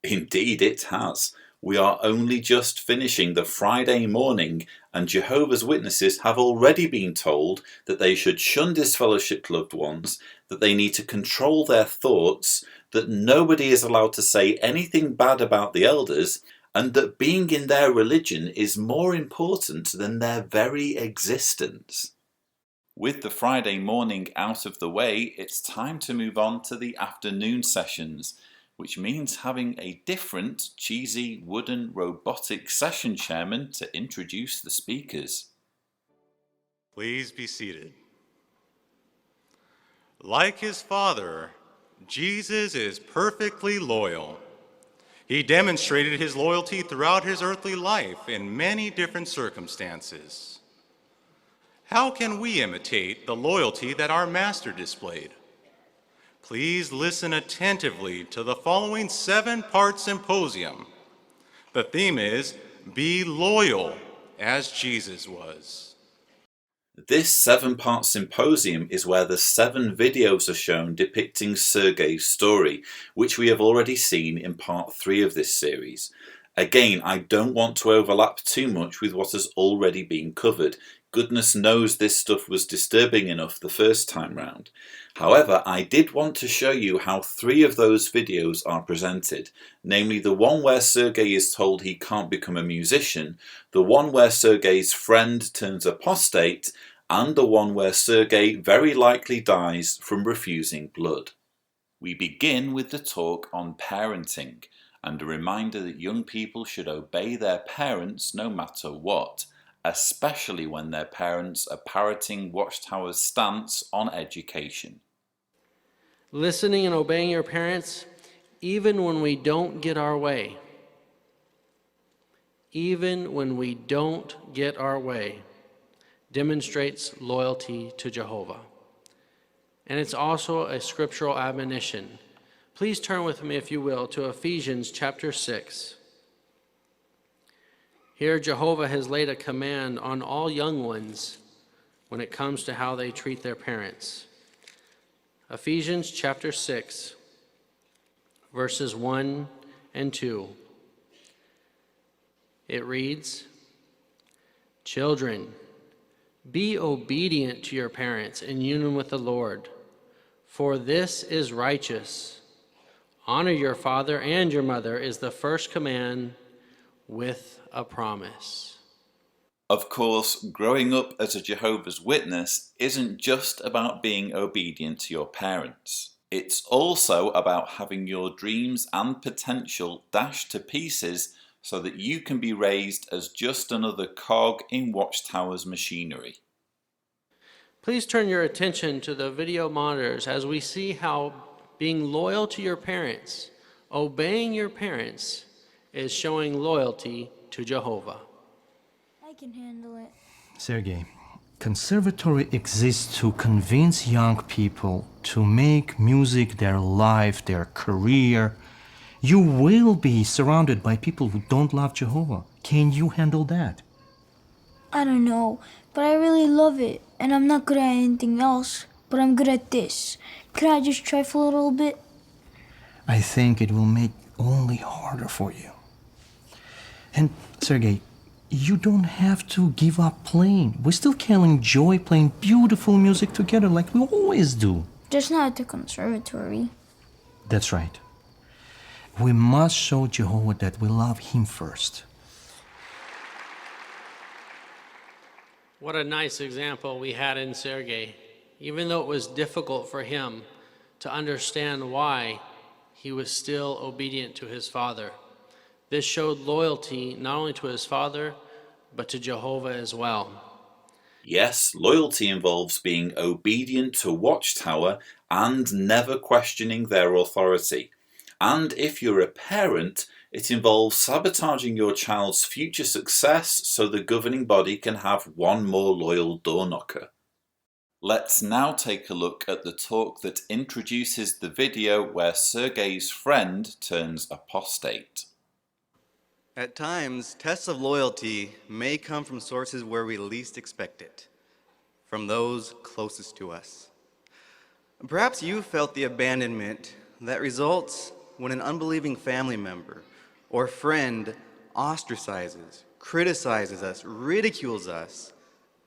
Indeed it has. We are only just finishing the Friday morning, and Jehovah's Witnesses have already been told that they should shun disfellowshipped loved ones, that they need to control their thoughts, that nobody is allowed to say anything bad about the elders, and that being in their religion is more important than their very existence. With the Friday morning out of the way, it's time to move on to the afternoon sessions, which means having a different, cheesy, wooden, robotic session chairman to introduce the speakers. Please be seated. Like his Father, Jesus is perfectly loyal. He demonstrated his loyalty throughout his earthly life in many different circumstances. How can we imitate the loyalty that our Master displayed? Please listen attentively to the following 7-part symposium. The theme is, Be Loyal as Jesus Was. This 7-part symposium is where the 7 videos are shown depicting Sergei's story, which we have already seen in part 3 of this series. Again, I don't want to overlap too much with what has already been covered. Goodness knows this stuff was disturbing enough the first time round. However, I did want to show you how 3 of those videos are presented, namely the one where Sergei is told he can't become a musician, the one where Sergei's friend turns apostate, and the one where Sergei very likely dies from refusing blood. We begin with the talk on parenting, and a reminder that young people should obey their parents no matter what, especially when their parents are parroting Watchtower's stance on education. Listening and obeying your parents, even when we don't get our way. Even when we don't get our way, demonstrates loyalty to Jehovah. And it's also a scriptural admonition. Please turn with me, if you will, to Ephesians chapter 6. Here, Jehovah has laid a command on all young ones when it comes to how they treat their parents. Ephesians chapter 6, verses 1 and 2. It reads, "Children, be obedient to your parents in union with the Lord, for this is righteous. Honor your father and your mother is the first command with a promise." Of course, growing up as a Jehovah's Witness isn't just about being obedient to your parents. It's also about having your dreams and potential dashed to pieces so that you can be raised as just another cog in Watchtower's machinery. Please turn your attention to the video monitors as we see how being loyal to your parents, obeying your parents, is showing loyalty to Jehovah. I can handle it. Sergei, Conservatory exists to convince young people to make music their life, their career. You will be surrounded by people who don't love Jehovah. Can you handle that? I don't know, but I really love it, and I'm not good at anything else, but I'm good at this. Can I just try for a little bit? I think it will make only harder for you. And Sergey, you don't have to give up playing. We still can enjoy playing beautiful music together like we always do. Just not at the conservatory. That's right. We must show Jehovah that we love him first. What a nice example we had in Sergey. Even though it was difficult for him to understand why, he was still obedient to his father. This showed loyalty not only to his father, but to Jehovah as well. Yes, loyalty involves being obedient to Watchtower and never questioning their authority. And if you're a parent, it involves sabotaging your child's future success so the governing body can have one more loyal door knocker. Let's now take a look at the talk that introduces the video where Sergey's friend turns apostate. At times, tests of loyalty may come from sources where we least expect it, from those closest to us. Perhaps you felt the abandonment that results when an unbelieving family member or friend ostracizes, criticizes us, ridicules us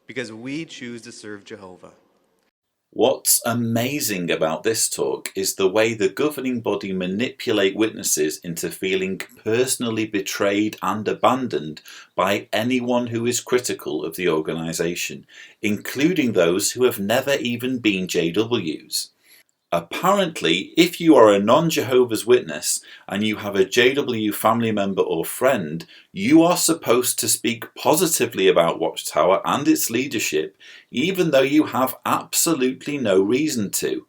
because we choose to serve Jehovah. What's amazing about this talk is the way the governing body manipulate witnesses into feeling personally betrayed and abandoned by anyone who is critical of the organisation, including those who have never even been JWs. Apparently, if you are a non-Jehovah's Witness and you have a JW family member or friend, you are supposed to speak positively about Watchtower and its leadership, even though you have absolutely no reason to.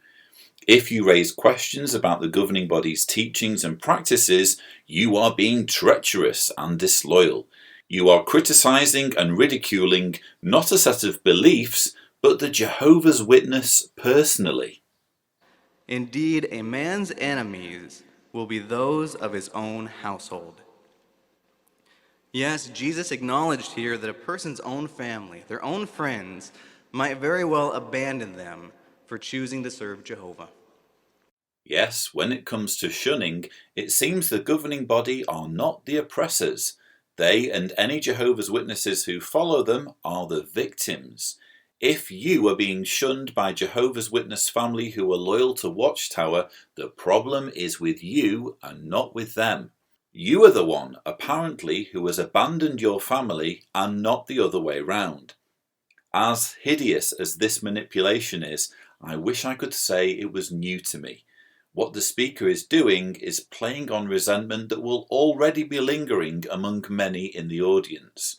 If you raise questions about the governing body's teachings and practices, you are being treacherous and disloyal. You are criticising and ridiculing not a set of beliefs, but the Jehovah's Witness personally. Indeed, a man's enemies will be those of his own household. Yes, Jesus acknowledged here that a person's own family, their own friends, might very well abandon them for choosing to serve Jehovah. Yes, when it comes to shunning, it seems the governing body are not the oppressors. They and any Jehovah's Witnesses who follow them are the victims. If you are being shunned by Jehovah's Witness family who are loyal to Watchtower, the problem is with you and not with them. You are the one, apparently, who has abandoned your family and not the other way round. As hideous as this manipulation is, I wish I could say it was new to me. What the speaker is doing is playing on resentment that will already be lingering among many in the audience.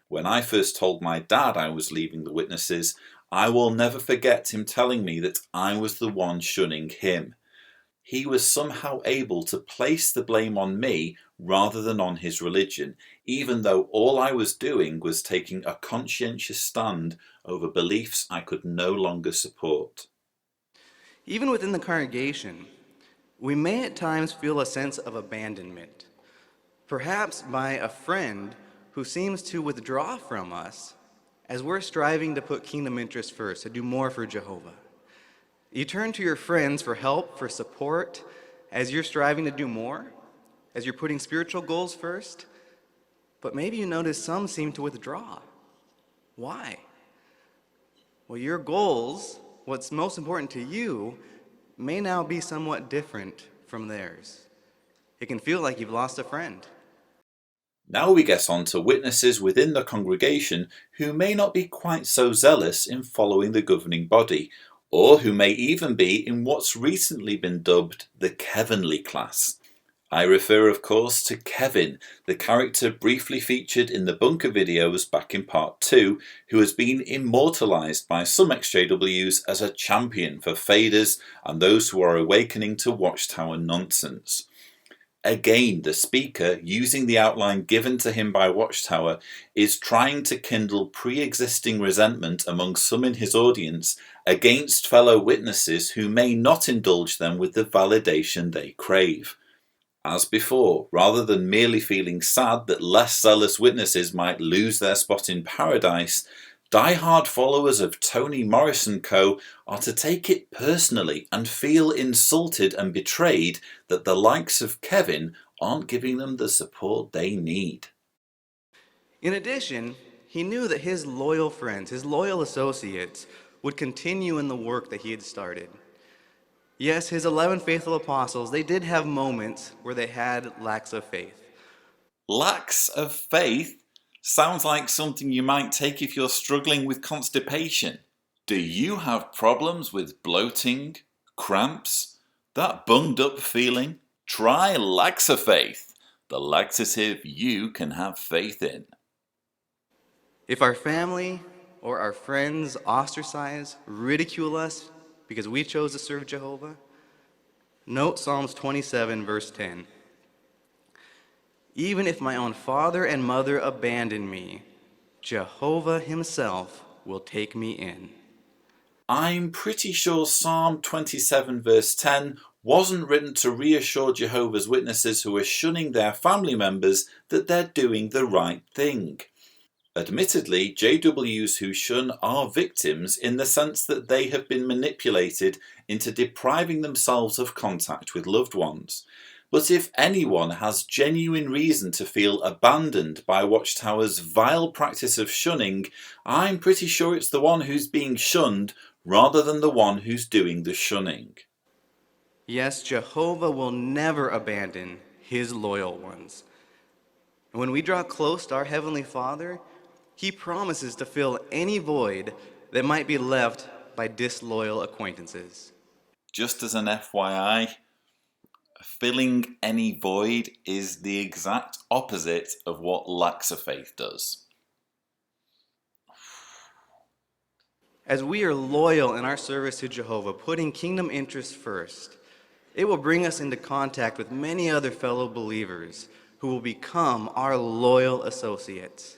When I first told my dad I was leaving the Witnesses, I will never forget him telling me that I was the one shunning him. He was somehow able to place the blame on me rather than on his religion, even though all I was doing was taking a conscientious stand over beliefs I could no longer support. Even within the congregation, we may at times feel a sense of abandonment, perhaps by a friend who seems to withdraw from us as we're striving to put kingdom interests first, to do more for Jehovah. You turn to your friends for help, for support, as you're striving to do more, as you're putting spiritual goals first, but maybe you notice some seem to withdraw. Why? Well, your goals, what's most important to you, may now be somewhat different from theirs. It can feel like you've lost a friend. Now we get on to witnesses within the congregation who may not be quite so zealous in following the governing body, or who may even be in what's recently been dubbed the Kevinly class. I refer, of course, to Kevin, the character briefly featured in the bunker videos back in part 2, who has been immortalised by some ex-JWs as a champion for faders and those who are awakening to Watchtower nonsense. Again, the speaker, using the outline given to him by Watchtower, is trying to kindle pre-existing resentment among some in his audience against fellow witnesses who may not indulge them with the validation they crave. As before, rather than merely feeling sad that less zealous witnesses might lose their spot in paradise, die-hard followers of Toni Morrison Co. are to take it personally and feel insulted and betrayed that the likes of Kevin aren't giving them the support they need. In addition, he knew that his loyal friends, his loyal associates, would continue in the work that he had started. Yes, his 11 faithful apostles, they did have moments where they had lacks of faith. Lacks of faith sounds like something you might take if you're struggling with constipation. Do you have problems with bloating, cramps, that bunged up feeling? Try Laxafaith, the laxative you can have faith in. If our family or our friends ostracize, ridicule us because we chose to serve Jehovah, note Psalms 27, verse 10. Even if my own father and mother abandon me, Jehovah himself will take me in. I'm pretty sure Psalm 27 verse 10 wasn't written to reassure Jehovah's Witnesses who are shunning their family members that they're doing the right thing. Admittedly, JWs who shun are victims in the sense that they have been manipulated into depriving themselves of contact with loved ones. But if anyone has genuine reason to feel abandoned by Watchtower's vile practice of shunning, I'm pretty sure it's the one who's being shunned rather than the one who's doing the shunning. Yes, Jehovah will never abandon his loyal ones. And when we draw close to our Heavenly Father, he promises to fill any void that might be left by disloyal acquaintances. Just as an FYI, filling any void is the exact opposite of what Laxafaith does. As we are loyal in our service to Jehovah, putting kingdom interests first, it will bring us into contact with many other fellow believers who will become our loyal associates.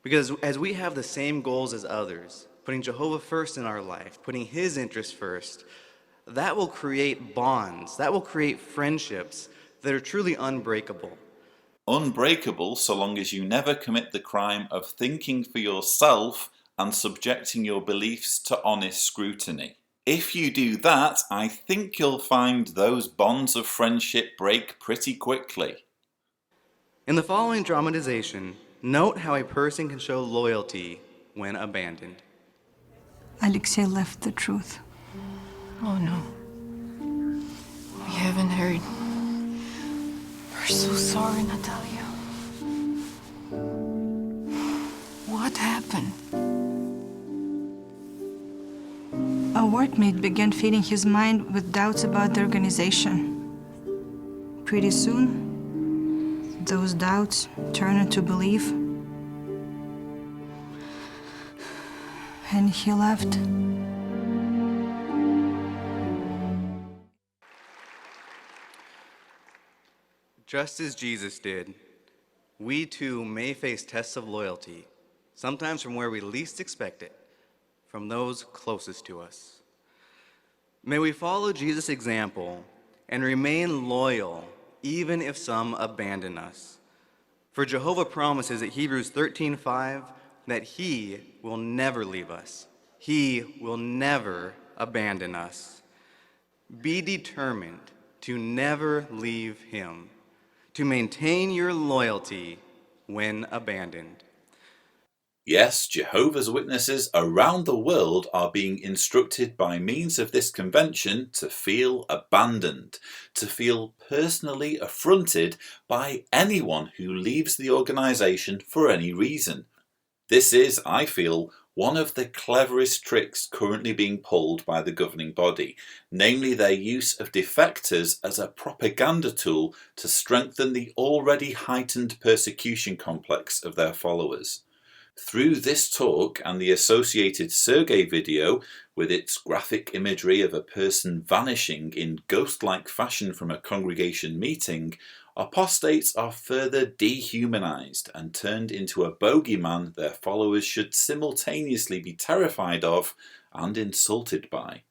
Because as we have the same goals as others, putting Jehovah first in our life, putting his interests first, that will create bonds, that will create friendships that are truly unbreakable. Unbreakable so long as you never commit the crime of thinking for yourself and subjecting your beliefs to honest scrutiny. If you do that, I think you'll find those bonds of friendship break pretty quickly. In the following dramatization, note how a person can show loyalty when abandoned. Alexei left the truth. Oh no. We haven't heard. We're so sorry, Natalia. What happened? A workmate began feeding his mind with doubts about the organization. Pretty soon, those doubts turned into belief. And he left. Just as Jesus did, we too may face tests of loyalty, sometimes from where we least expect it, from those closest to us. May we follow Jesus' example and remain loyal even if some abandon us. For Jehovah promises at Hebrews 13:5 that he will never leave us. He will never abandon us. Be determined to never leave him, to maintain your loyalty when abandoned. Yes, Jehovah's Witnesses around the world are being instructed by means of this convention to feel abandoned, to feel personally affronted by anyone who leaves the organization for any reason. This is, I feel, one of the cleverest tricks currently being pulled by the governing body, namely their use of defectors as a propaganda tool to strengthen the already heightened persecution complex of their followers. Through this talk and the associated Sergei video, with its graphic imagery of a person vanishing in ghost-like fashion from a congregation meeting, apostates are further dehumanized and turned into a bogeyman their followers should simultaneously be terrified of and insulted by.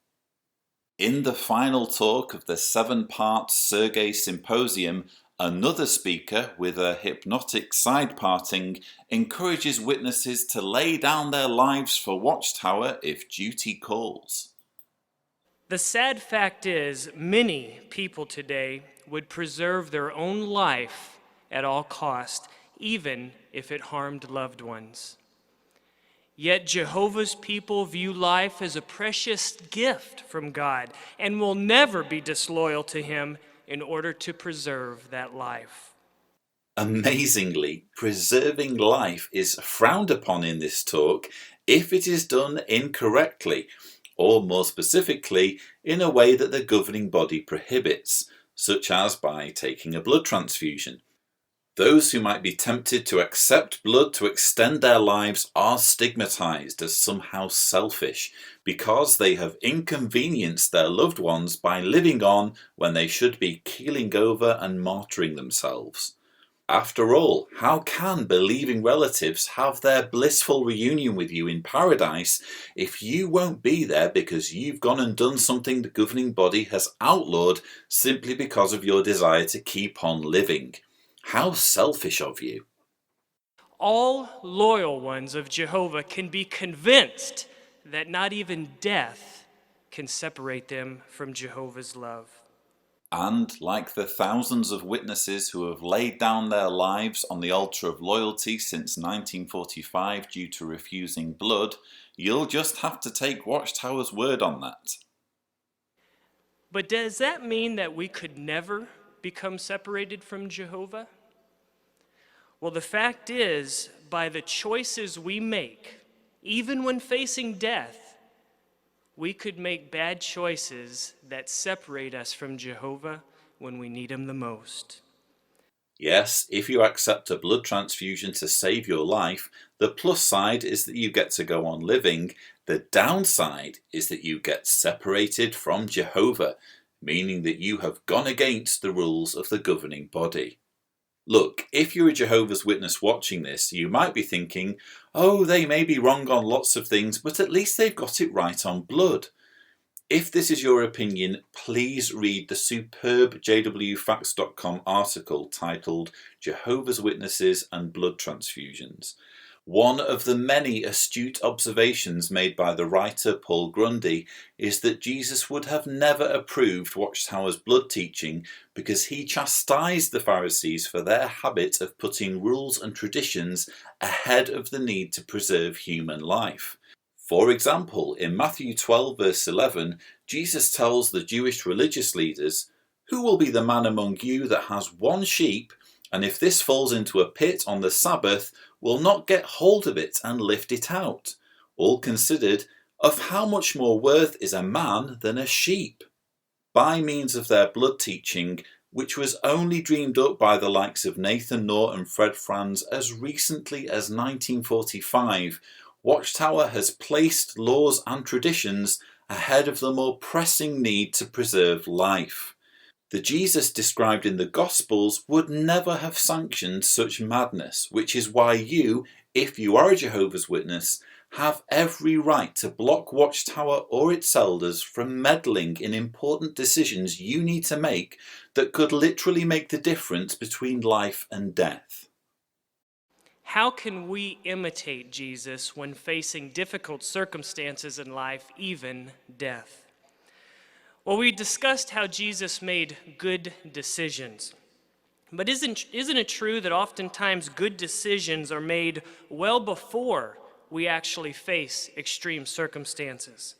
In the final talk of the 7-part Sergei Symposium, another speaker, with a hypnotic side parting, encourages witnesses to lay down their lives for Watchtower if duty calls. The sad fact is, many people today would preserve their own life at all cost, even if it harmed loved ones. Yet Jehovah's people view life as a precious gift from God and will never be disloyal to Him in order to preserve that life. Amazingly, preserving life is frowned upon in this talk if it is done incorrectly, or more specifically, in a way that the governing body prohibits, such as by taking a blood transfusion. Those who might be tempted to accept blood to extend their lives are stigmatized as somehow selfish because they have inconvenienced their loved ones by living on when they should be keeling over and martyring themselves. After all, how can believing relatives have their blissful reunion with you in paradise if you won't be there because you've gone and done something the governing body has outlawed simply because of your desire to keep on living? How selfish of you. All loyal ones of Jehovah can be convinced that not even death can separate them from Jehovah's love. And like the thousands of witnesses who have laid down their lives on the altar of loyalty since 1945 due to refusing blood, you'll just have to take Watchtower's word on that. But does that mean that we could never become separated from Jehovah? Well, the fact is, by the choices we make, even when facing death, we could make bad choices that separate us from Jehovah when we need Him the most. Yes, if you accept a blood transfusion to save your life, the plus side is that you get to go on living. The downside is that you get separated from Jehovah, meaning that you have gone against the rules of the governing body. Look, if you're a Jehovah's Witness watching this, you might be thinking, oh, they may be wrong on lots of things, but at least they've got it right on blood. If this is your opinion, please read the superb jwfacts.com article titled Jehovah's Witnesses and Blood Transfusions. One of the many astute observations made by the writer Paul Grundy is that Jesus would have never approved Watchtower's blood teaching because he chastised the Pharisees for their habit of putting rules and traditions ahead of the need to preserve human life. For example, in Matthew 12 verse 11, Jesus tells the Jewish religious leaders, "Who will be the man among you that has one sheep, and if this falls into a pit on the Sabbath, will not get hold of it and lift it out? All considered, of how much more worth is a man than a sheep?" By means of their blood teaching, which was only dreamed up by the likes of Nathan Knorr and Fred Franz as recently as 1945, Watchtower has placed laws and traditions ahead of the more pressing need to preserve life. The Jesus described in the Gospels would never have sanctioned such madness, which is why you, if you are a Jehovah's Witness, have every right to block Watchtower or its elders from meddling in important decisions you need to make that could literally make the difference between life and death. How can we imitate Jesus when facing difficult circumstances in life, even death? Well, we discussed how Jesus made good decisions. But isn't it true that oftentimes good decisions are made well before we actually face extreme circumstances?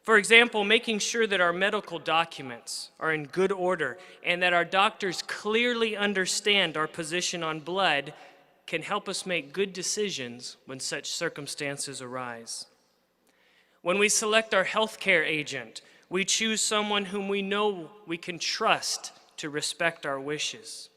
For example, making sure that our medical documents are in good order and that our doctors clearly understand our position on blood can help us make good decisions when such circumstances arise. When we select our healthcare agent, we choose someone whom we know we can trust to respect our wishes.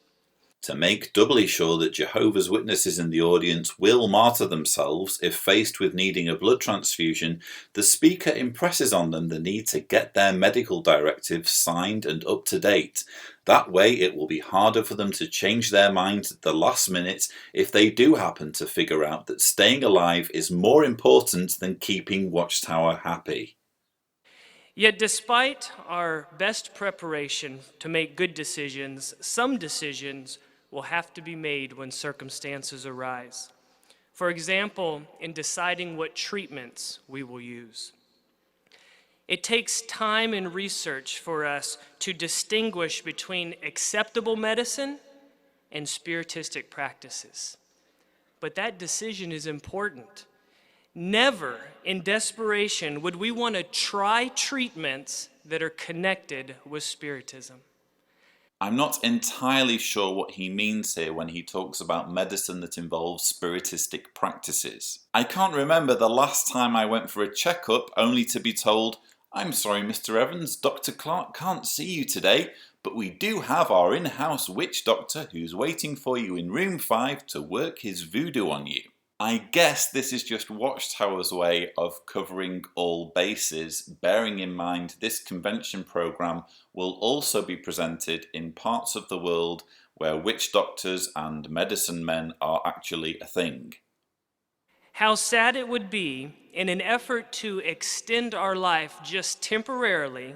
To make doubly sure that Jehovah's Witnesses in the audience will martyr themselves if faced with needing a blood transfusion, the speaker impresses on them the need to get their medical directives signed and up to date. That way it will be harder for them to change their minds at the last minute if they do happen to figure out that staying alive is more important than keeping Watchtower happy. Yet despite our best preparation to make good decisions, some decisions will have to be made when circumstances arise. For example, in deciding what treatments we will use. It takes time and research for us to distinguish between acceptable medicine and spiritistic practices. But that decision is important. Never, in desperation, would we want to try treatments that are connected with spiritism. I'm not entirely sure what he means here when he talks about medicine that involves spiritistic practices. I can't remember the last time I went for a checkup only to be told, "I'm sorry, Mr. Evans, Dr. Clark can't see you today, but we do have our in-house witch doctor who's waiting for you in room 5 to work his voodoo on you." I guess this is just Watchtower's way of covering all bases, bearing in mind this convention program will also be presented in parts of the world where witch doctors and medicine men are actually a thing. How sad it would be, in an effort to extend our life just temporarily,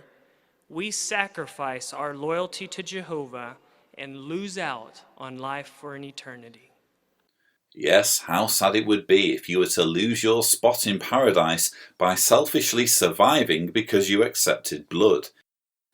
we sacrifice our loyalty to Jehovah and lose out on life for an eternity. Yes, how sad it would be if you were to lose your spot in paradise by selfishly surviving because you accepted blood.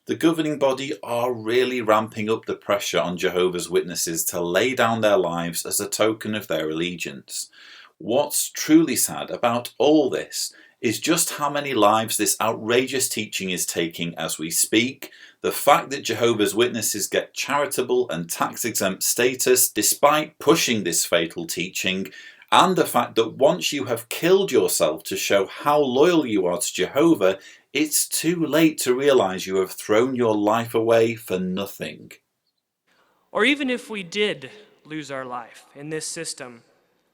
The governing body are really ramping up the pressure on Jehovah's Witnesses to lay down their lives as a token of their allegiance. What's truly sad about all this is just how many lives this outrageous teaching is taking as we speak, the fact that Jehovah's Witnesses get charitable and tax-exempt status despite pushing this fatal teaching, and the fact that once you have killed yourself to show how loyal you are to Jehovah, it's too late to realize you have thrown your life away for nothing. Or even if we did lose our life in this system,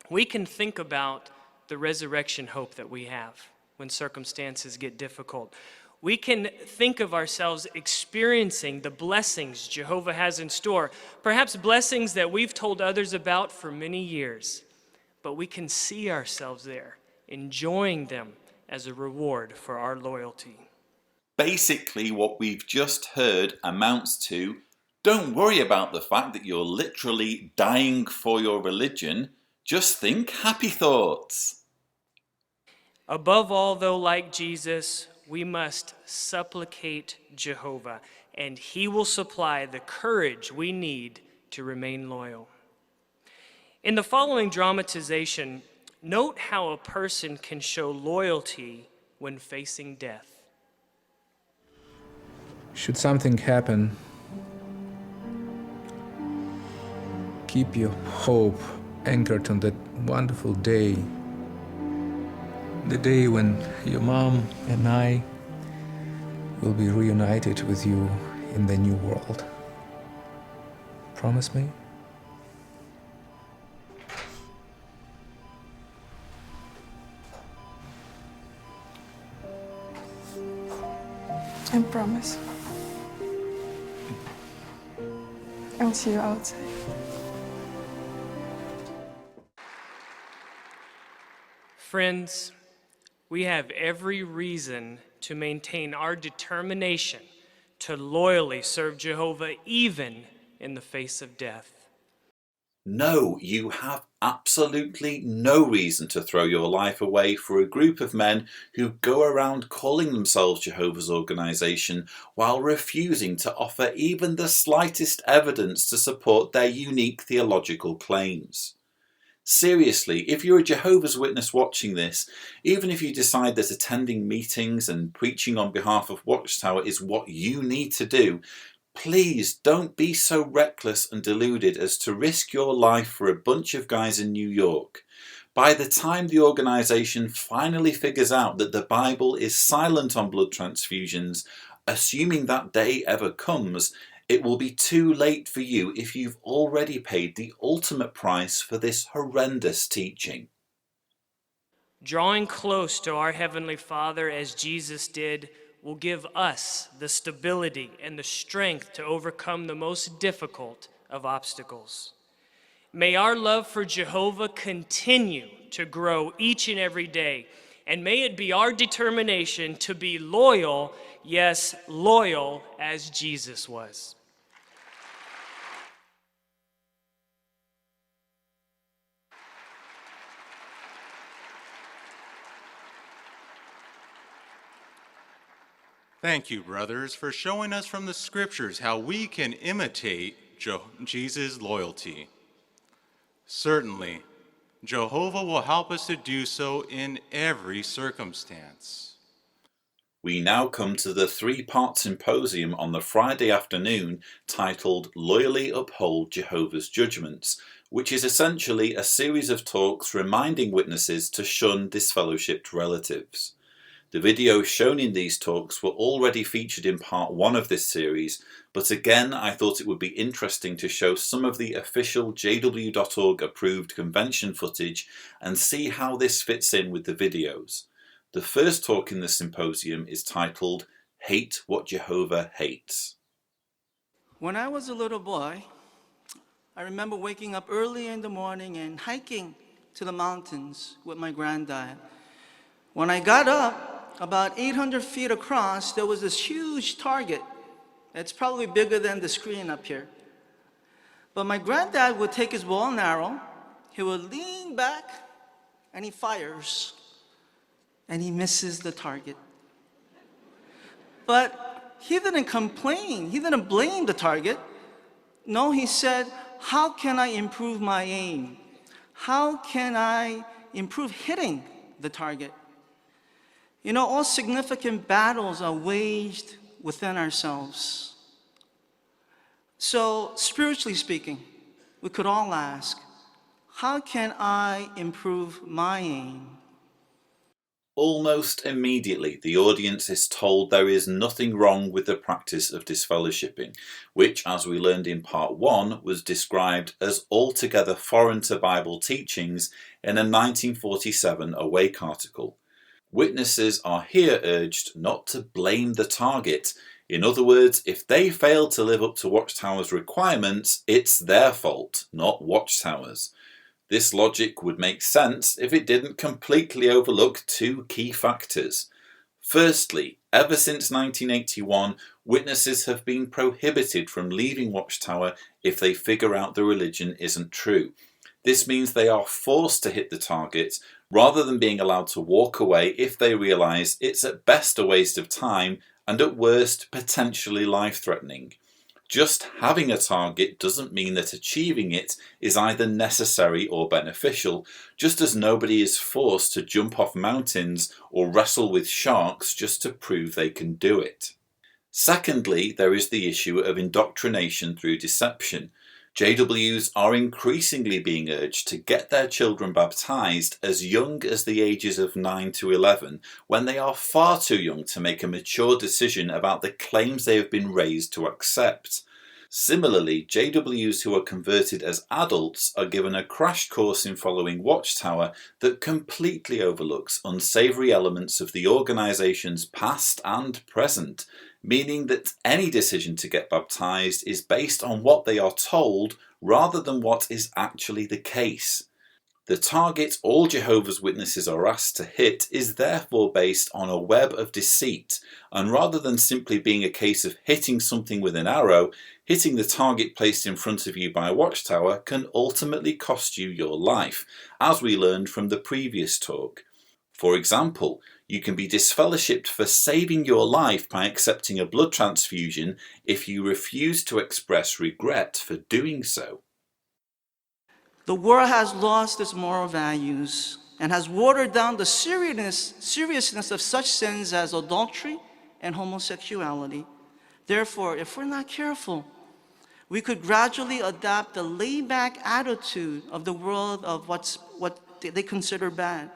we can think about the resurrection hope that we have when circumstances get difficult. We can think of ourselves experiencing the blessings Jehovah has in store, perhaps blessings that we've told others about for many years, but we can see ourselves there, enjoying them as a reward for our loyalty. Basically, what we've just heard amounts to, don't worry about the fact that you're literally dying for your religion, just think happy thoughts. Above all, though, like Jesus, we must supplicate Jehovah, and he will supply the courage we need to remain loyal. In the following dramatization, note how a person can show loyalty when facing death. Should something happen, keep your hope anchored on that wonderful day. The day when your mom and I will be reunited with you in the new world. Promise me? I promise. I'll see you outside. Friends, we have every reason to maintain our determination to loyally serve Jehovah even in the face of death. No, you have absolutely no reason to throw your life away for a group of men who go around calling themselves Jehovah's Organization while refusing to offer even the slightest evidence to support their unique theological claims. Seriously, if you're a Jehovah's Witness watching this, even if you decide that attending meetings and preaching on behalf of Watchtower is what you need to do, please don't be so reckless and deluded as to risk your life for a bunch of guys in New York. By the time the organisation finally figures out that the Bible is silent on blood transfusions, assuming that day ever comes, It will be too late for you if you've already paid the ultimate price for this horrendous teaching. Drawing close to our Heavenly Father as Jesus did will give us the stability and the strength to overcome the most difficult of obstacles. May our love for Jehovah continue to grow each and every day, and may it be our determination to be loyal, yes, loyal as Jesus was. Thank you, brothers, for showing us from the scriptures how we can imitate Jesus' loyalty. Certainly, Jehovah will help us to do so in every circumstance. We now come to the three-part symposium on the Friday afternoon titled Loyally Uphold Jehovah's Judgments, which is essentially a series of talks reminding witnesses to shun disfellowshipped relatives. The videos shown in these talks were already featured in part 1 of this series, but again I thought it would be interesting to show some of the official jw.org approved convention footage and see how this fits in with the videos. The first talk in the symposium is titled Hate What Jehovah Hates. When I was a little boy, I remember waking up early in the morning and hiking to the mountains with my granddad. When I got up, about 800 feet across, there was this huge target. It's probably bigger than the screen up here. But my granddad would take his bow and arrow, he would lean back, and he fires. And he misses the target. But he didn't complain. He didn't blame the target. No, he said, how can I improve my aim? How can I improve hitting the target? You know, all significant battles are waged within ourselves. So, spiritually speaking, we could all ask, how can I improve my aim? Almost immediately, the audience is told there is nothing wrong with the practice of disfellowshipping, which, as we learned in part 1, was described as altogether foreign to Bible teachings in a 1947 Awake article. Witnesses are here urged not to blame the target. In other words, if they fail to live up to Watchtower's requirements, it's their fault, not Watchtower's. This logic would make sense if it didn't completely overlook two key factors. Firstly, ever since 1981, witnesses have been prohibited from leaving Watchtower if they figure out the religion isn't true. This means they are forced to hit the target rather than being allowed to walk away if they realise it's at best a waste of time and at worst potentially life-threatening. Just having a target doesn't mean that achieving it is either necessary or beneficial, just as nobody is forced to jump off mountains or wrestle with sharks just to prove they can do it. Secondly, there is the issue of indoctrination through deception. JWs are increasingly being urged to get their children baptized as young as the ages of 9 to 11, when they are far too young to make a mature decision about the claims they have been raised to accept. Similarly, JWs who are converted as adults are given a crash course in following Watchtower that completely overlooks unsavoury elements of the organisation's past and present, meaning that any decision to get baptized is based on what they are told rather than what is actually the case. The target all Jehovah's Witnesses are asked to hit is therefore based on a web of deceit, and rather than simply being a case of hitting something with an arrow, hitting the target placed in front of you by Watchtower can ultimately cost you your life, as we learned from the previous talk. For example, you can be disfellowshipped for saving your life by accepting a blood transfusion if you refuse to express regret for doing so. The world has lost its moral values and has watered down the seriousness of such sins as adultery and homosexuality. Therefore, if we're not careful, we could gradually adopt the laid-back attitude of the world of what they consider bad.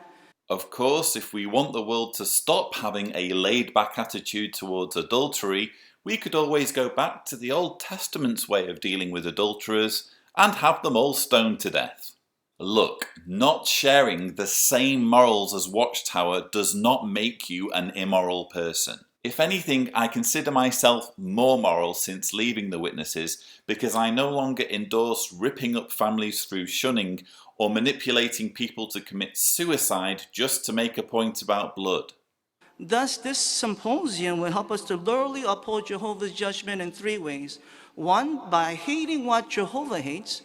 Of course, if we want the world to stop having a laid-back attitude towards adultery, We could always go back to the Old Testament's way of dealing with adulterers and have them all stoned to death. Look, not sharing the same morals as Watchtower does not make you an immoral person. If anything, I consider myself more moral since leaving the witnesses because I no longer endorse ripping up families through shunning or manipulating people to commit suicide just to make a point about blood. Thus, this symposium will help us to thoroughly uphold Jehovah's judgment in three ways. One, by hating what Jehovah hates.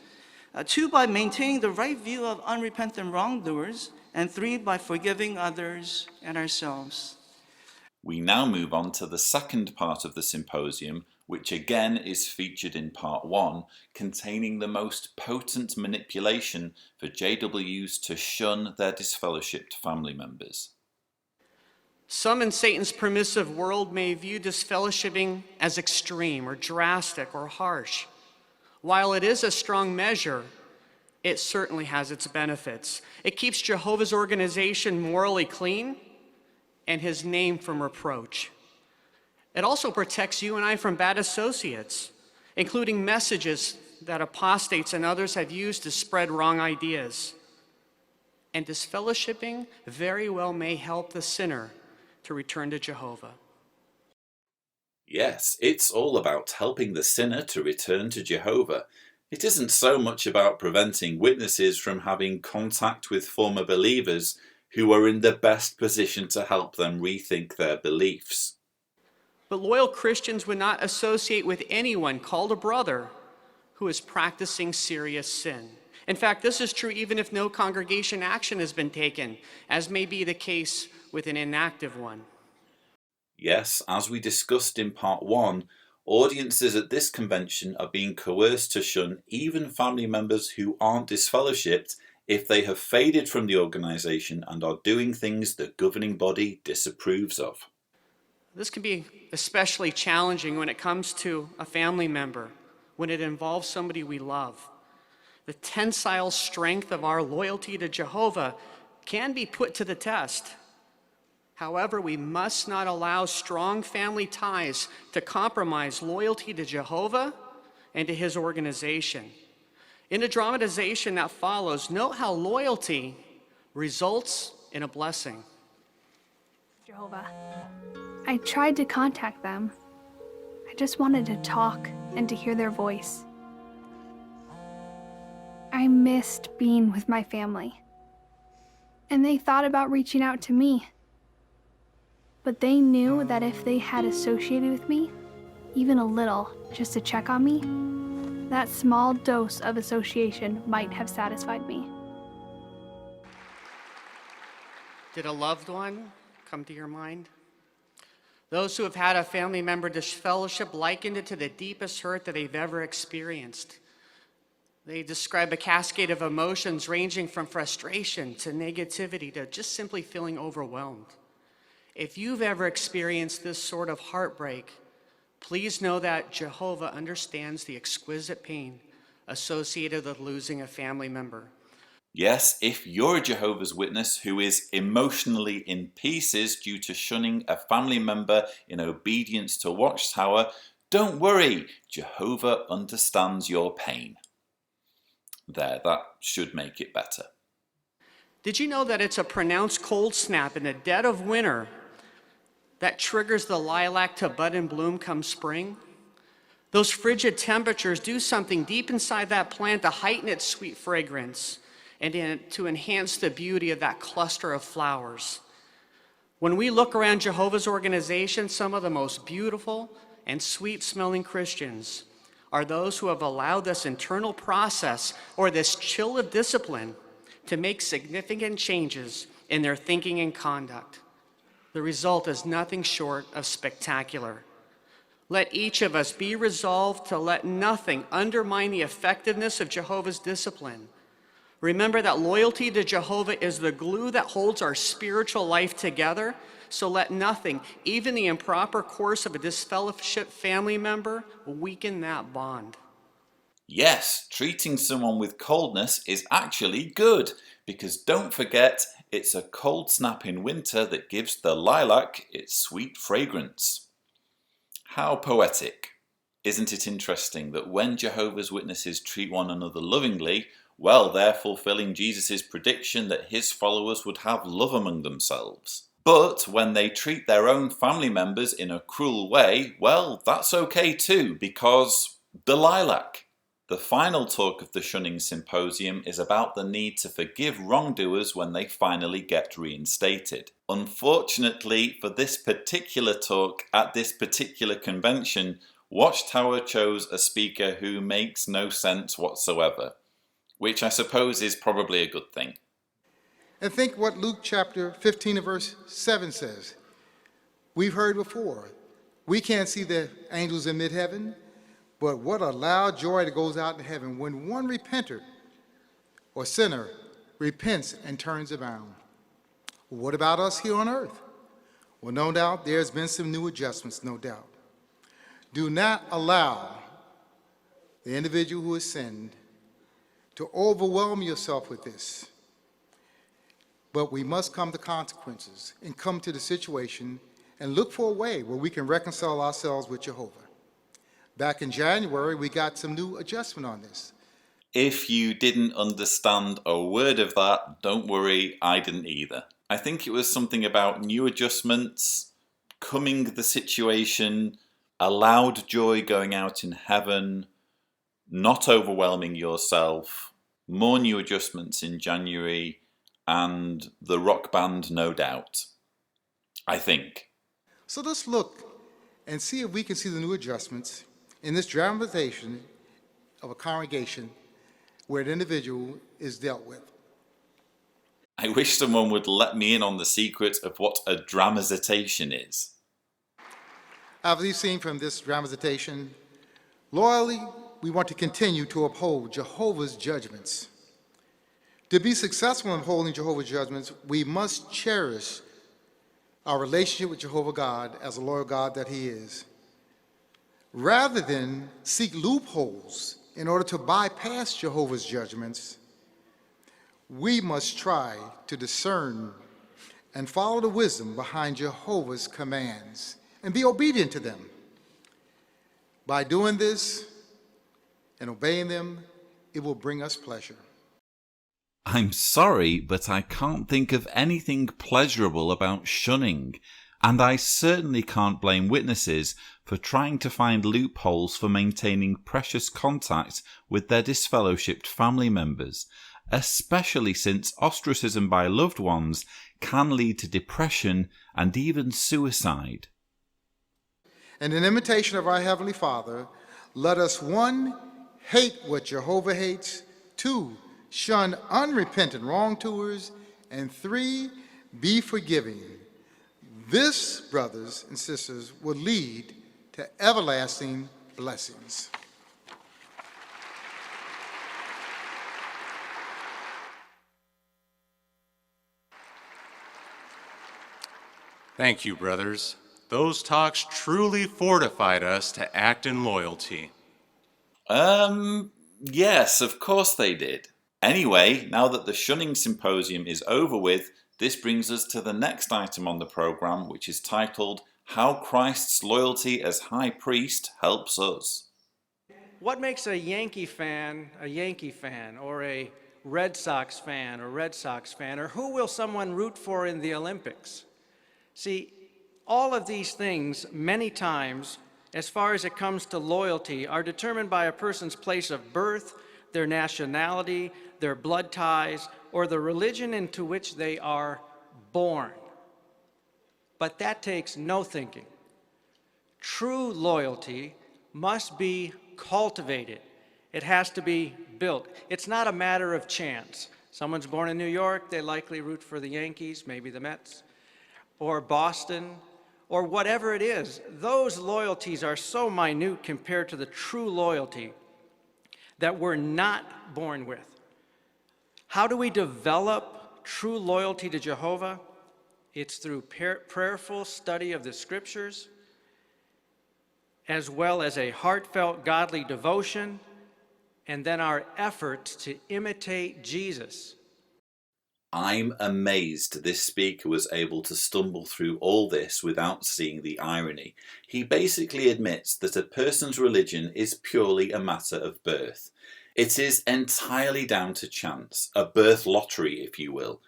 Two, by maintaining the right view of unrepentant wrongdoers. And three, by forgiving others and ourselves. We now move on to the second part of the symposium, which again is featured in part 1, containing the most potent manipulation for JWs to shun their disfellowshipped family members. Some in Satan's permissive world may view disfellowshipping as extreme or drastic or harsh. While it is a strong measure, it certainly has its benefits. It keeps Jehovah's organization morally clean and his name from reproach. It also protects you and I from bad associates, including messages that apostates and others have used to spread wrong ideas. And disfellowshipping very well may help the sinner to return to Jehovah. Yes, it's all about helping the sinner to return to Jehovah. It isn't so much about preventing witnesses from having contact with former believers who are in the best position to help them rethink their beliefs. But loyal Christians would not associate with anyone called a brother who is practicing serious sin. In fact, this is true even if no congregation action has been taken, as may be the case with an inactive one. Yes, as we discussed in part 1, audiences at this convention are being coerced to shun even family members who aren't disfellowshipped if they have faded from the organisation and are doing things the governing body disapproves of. This can be especially challenging when it comes to a family member, when it involves somebody we love. The tensile strength of our loyalty to Jehovah can be put to the test. However, we must not allow strong family ties to compromise loyalty to Jehovah and to his organization. In the dramatization that follows, note how loyalty results in a blessing. Jehovah. I tried to contact them. I just wanted to talk and to hear their voice. I missed being with my family. And they thought about reaching out to me. But they knew that if they had associated with me, even a little, just to check on me, that small dose of association might have satisfied me. Did a loved one come to your mind? Those who have had a family member disfellowship likened it to the deepest hurt that they've ever experienced. They describe a cascade of emotions ranging from frustration to negativity to just simply feeling overwhelmed. If you've ever experienced this sort of heartbreak, please know that Jehovah understands the exquisite pain associated with losing a family member. Yes, if you're a Jehovah's Witness who is emotionally in pieces due to shunning a family member in obedience to Watchtower, don't worry, Jehovah understands your pain. There, that should make it better. Did you know that it's a pronounced cold snap in the dead of winter that triggers the lilac to bud and bloom come spring? Those frigid temperatures do something deep inside that plant to heighten its sweet fragrance and to enhance the beauty of that cluster of flowers. When we look around Jehovah's organization, some of the most beautiful and sweet-smelling Christians are those who have allowed this internal process or this chill of discipline to make significant changes in their thinking and conduct. The result is nothing short of spectacular. Let each of us be resolved to let nothing undermine the effectiveness of Jehovah's discipline. Remember that loyalty to Jehovah is the glue that holds our spiritual life together, so let nothing, even the improper course of a disfellowship family member, weaken that bond. Yes, treating someone with coldness is actually good, because don't forget, it's a cold snap in winter that gives the lilac its sweet fragrance. How poetic. Isn't it interesting that when Jehovah's Witnesses treat one another lovingly, well, they're fulfilling Jesus' prediction that his followers would have love among themselves. But when they treat their own family members in a cruel way, well, that's okay too, because the lilac. The final talk of the Shunning Symposium is about the need to forgive wrongdoers when they finally get reinstated. Unfortunately, for this particular talk at this particular convention, Watchtower chose a speaker who makes no sense whatsoever, which I suppose is probably a good thing. And think what Luke chapter 15 and verse 7 says. We've heard before, we can't see the angels in mid-heaven, but what a loud joy that goes out in heaven when one repenter or sinner repents and turns around. What about us here on earth? Well, no doubt there's been some new adjustments, no doubt. Do not allow the individual who has sinned to overwhelm yourself with this. But we must come to consequences and come to the situation and look for a way where we can reconcile ourselves with Jehovah. Back in January, we got some new adjustment on this. If you didn't understand a word of that, don't worry, I didn't either. I think it was something about new adjustments, coming the situation, a loud joy going out in heaven, not overwhelming yourself, more new adjustments in January, and the rock band, no doubt. I think. So let's look and see if we can see the new adjustments in this dramatization of a congregation where an individual is dealt with. I wish someone would let me in on the secret of what a dramatization is. As you've seen from this dramatization, loyally, we want to continue to uphold Jehovah's judgments. To be successful in upholding Jehovah's judgments, we must cherish our relationship with Jehovah God as a loyal God that he is. Rather than seek loopholes in order to bypass Jehovah's judgments, we must try to discern and follow the wisdom behind Jehovah's commands and be obedient to them. By doing this and obeying them, it will bring us pleasure. I'm sorry, but I can't think of anything pleasurable about shunning, and I certainly can't blame witnesses for trying to find loopholes for maintaining precious contact with their disfellowshipped family members, especially since ostracism by loved ones can lead to depression and even suicide. And in imitation of our Heavenly Father, let us 1, hate what Jehovah hates, 2, shun unrepentant wrongdoers, and 3, be forgiving. This, brothers and sisters, will lead to everlasting blessings. Thank you, brothers. Those talks truly fortified us to act in loyalty. Yes, of course they did. Anyway, now that the Shunning Symposium is over with, this brings us to the next item on the program, which is titled, How Christ's Loyalty as High Priest Helps Us. What makes a Yankee fan, or a Red Sox fan, or who will someone root for in the Olympics? See, all of these things, many times, as far as it comes to loyalty, are determined by a person's place of birth, their nationality, their blood ties, or the religion into which they are born. But that takes no thinking. True loyalty must be cultivated. It has to be built. It's not a matter of chance. Someone's born in New York, they likely root for the Yankees, maybe the Mets, or Boston, or whatever it is. Those loyalties are so minute compared to the true loyalty that we're not born with. How do we develop true loyalty to Jehovah? It's through prayerful study of the Scriptures, as well as a heartfelt godly devotion, and then our efforts to imitate Jesus. I'm amazed this speaker was able to stumble through all this without seeing the irony. He basically admits that a person's religion is purely a matter of birth. It is entirely down to chance, a birth lottery, if you will.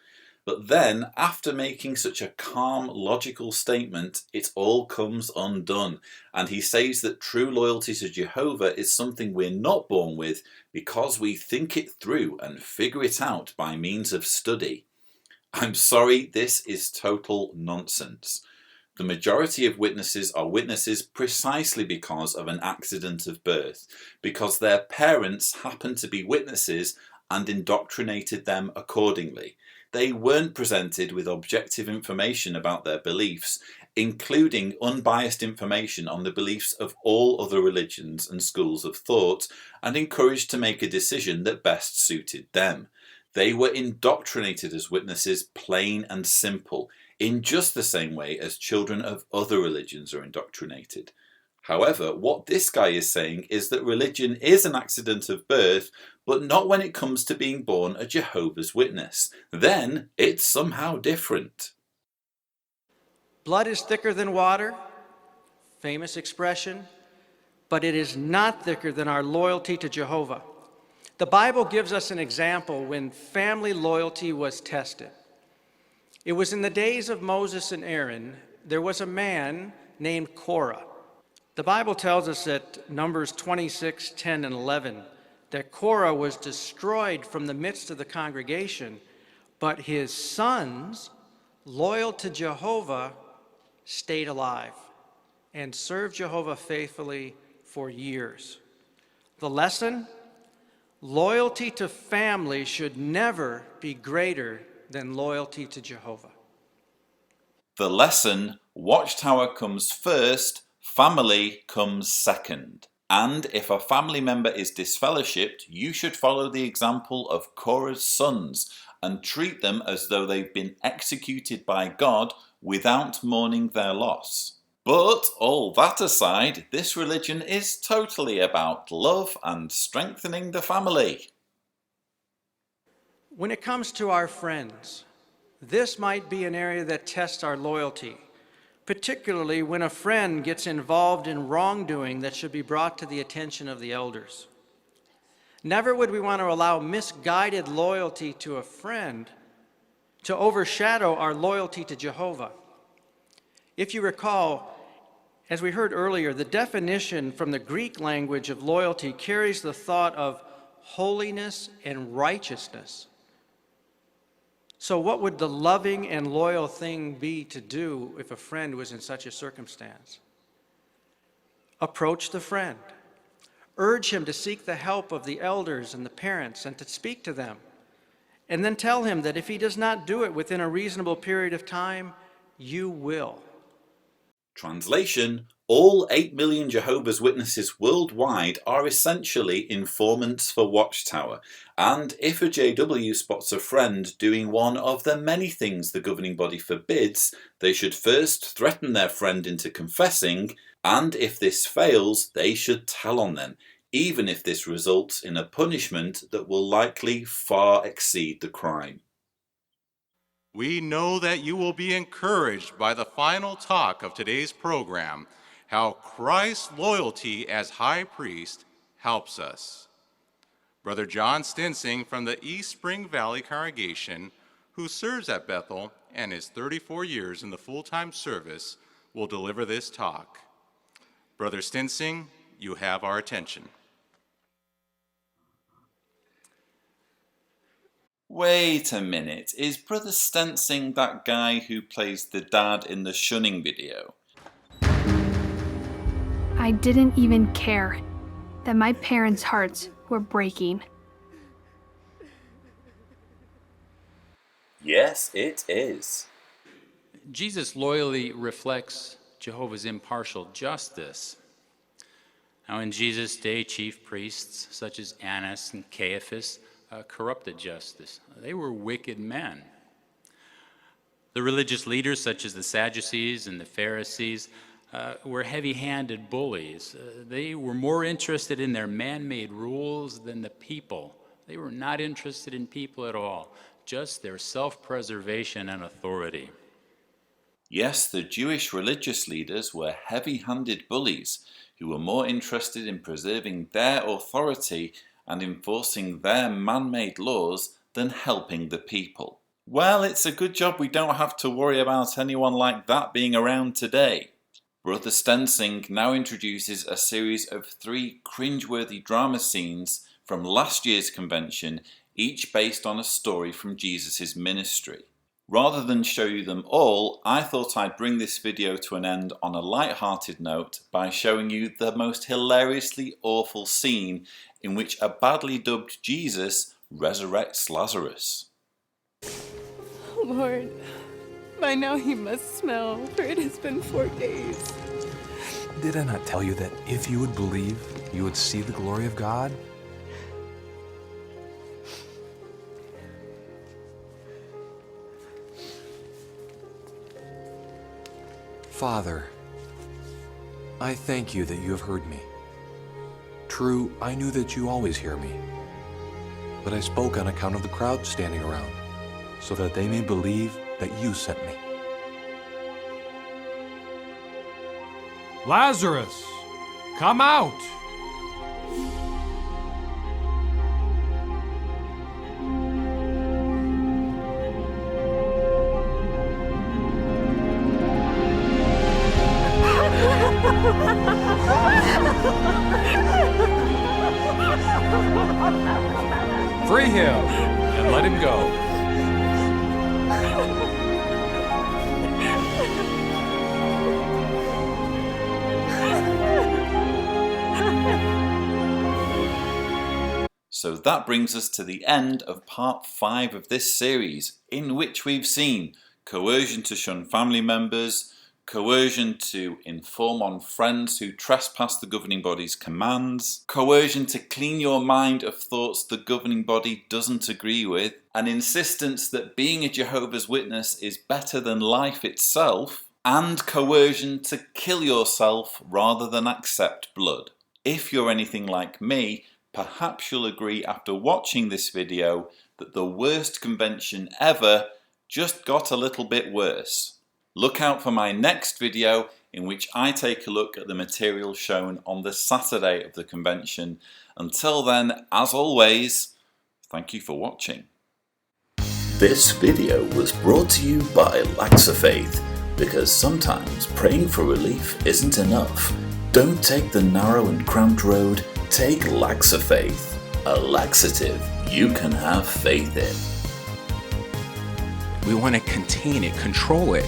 But then, after making such a calm, logical statement, it all comes undone, and he says that true loyalty to Jehovah is something we're not born with because we think it through and figure it out by means of study. I'm sorry, this is total nonsense. The majority of witnesses are witnesses precisely because of an accident of birth, because their parents happened to be witnesses and indoctrinated them accordingly. They weren't presented with objective information about their beliefs, including unbiased information on the beliefs of all other religions and schools of thought, and encouraged to make a decision that best suited them. They were indoctrinated as witnesses, plain and simple, in just the same way as children of other religions are indoctrinated. However, what this guy is saying is that religion is an accident of birth, but not when it comes to being born a Jehovah's Witness. Then it's somehow different. Blood is thicker than water, famous expression, but it is not thicker than our loyalty to Jehovah. The Bible gives us an example when family loyalty was tested. It was in the days of Moses and Aaron. There was a man named Korah. The Bible tells us that Numbers 26, 10, and 11, that Korah was destroyed from the midst of the congregation, but his sons, loyal to Jehovah, stayed alive and served Jehovah faithfully for years. The lesson? Loyalty to family should never be greater than loyalty to Jehovah. The lesson, Watchtower comes first, family comes second. And if a family member is disfellowshipped, you should follow the example of Korah's sons and treat them as though they've been executed by God without mourning their loss. But all that aside, this religion is totally about love and strengthening the family. When it comes to our friends, this might be an area that tests our loyalty, particularly when a friend gets involved in wrongdoing that should be brought to the attention of the elders. Never would we want to allow misguided loyalty to a friend to overshadow our loyalty to Jehovah. If you recall, as we heard earlier, the definition from the Greek language of loyalty carries the thought of holiness and righteousness. So what would the loving and loyal thing be to do if a friend was in such a circumstance? Approach the friend. Urge him to seek the help of the elders and the parents and to speak to them. And then tell him that if he does not do it within a reasonable period of time, you will. Translation: all 8 million Jehovah's Witnesses worldwide are essentially informants for Watchtower, and if a JW spots a friend doing one of the many things the governing body forbids, they should first threaten their friend into confessing, and if this fails, they should tell on them, even if this results in a punishment that will likely far exceed the crime. We know that you will be encouraged by the final talk of today's program, how Christ's loyalty as high priest helps us. Brother John Stinsing from the East Spring Valley congregation, who serves at Bethel and is 34 years in the full-time service, will deliver this talk. Brother Stinsing, you have our attention. Wait a minute, is Brother Stinsing that guy who plays the dad in the shunning video? I didn't even care that my parents' hearts were breaking. Yes, it is. Jesus loyally reflects Jehovah's impartial justice. Now, in Jesus' day, chief priests such as Annas and Caiaphas corrupted justice. They were wicked men. The religious leaders, such as the Sadducees and the Pharisees, were heavy-handed bullies. They were more interested in their man-made rules than the people. They were not interested in people at all. just their self-preservation and authority. Yes, the Jewish religious leaders were heavy-handed bullies who were more interested in preserving their authority and enforcing their man-made laws than helping the people. Well, it's a good job we don't have to worry about anyone like that being around today. Brother Stensing now introduces a series of 3 cringeworthy drama scenes from last year's convention, each based on a story from Jesus' ministry. Rather than show you them all, I thought I'd bring this video to an end on a light-hearted note by showing you the most hilariously awful scene in which a badly dubbed Jesus resurrects Lazarus. Lord, by now he must smell, for it has been 4 days. Did I not tell you that if you would believe, you would see the glory of God? Father, I thank you that you have heard me. True, I knew that you always hear me, but I spoke on account of the crowd standing around, so that they may believe that you sent me. Lazarus, come out! Free him and let him go. So that brings us to the end of part 5 of this series, in which we've seen coercion to shun family members, coercion to inform on friends who trespass the governing body's commands, coercion to clean your mind of thoughts the governing body doesn't agree with, an insistence that being a Jehovah's Witness is better than life itself, and coercion to kill yourself rather than accept blood. If you're anything like me, perhaps you'll agree after watching this video that the worst convention ever just got a little bit worse. Look out for my next video in which I take a look at the material shown on the Saturday of the convention. Until then, as always, thank you for watching. This video was brought to you by Laxafaith, because sometimes praying for relief isn't enough. Don't take the narrow and cramped road, take Laxafaith, a laxative you can have faith in. We want to contain it, control it.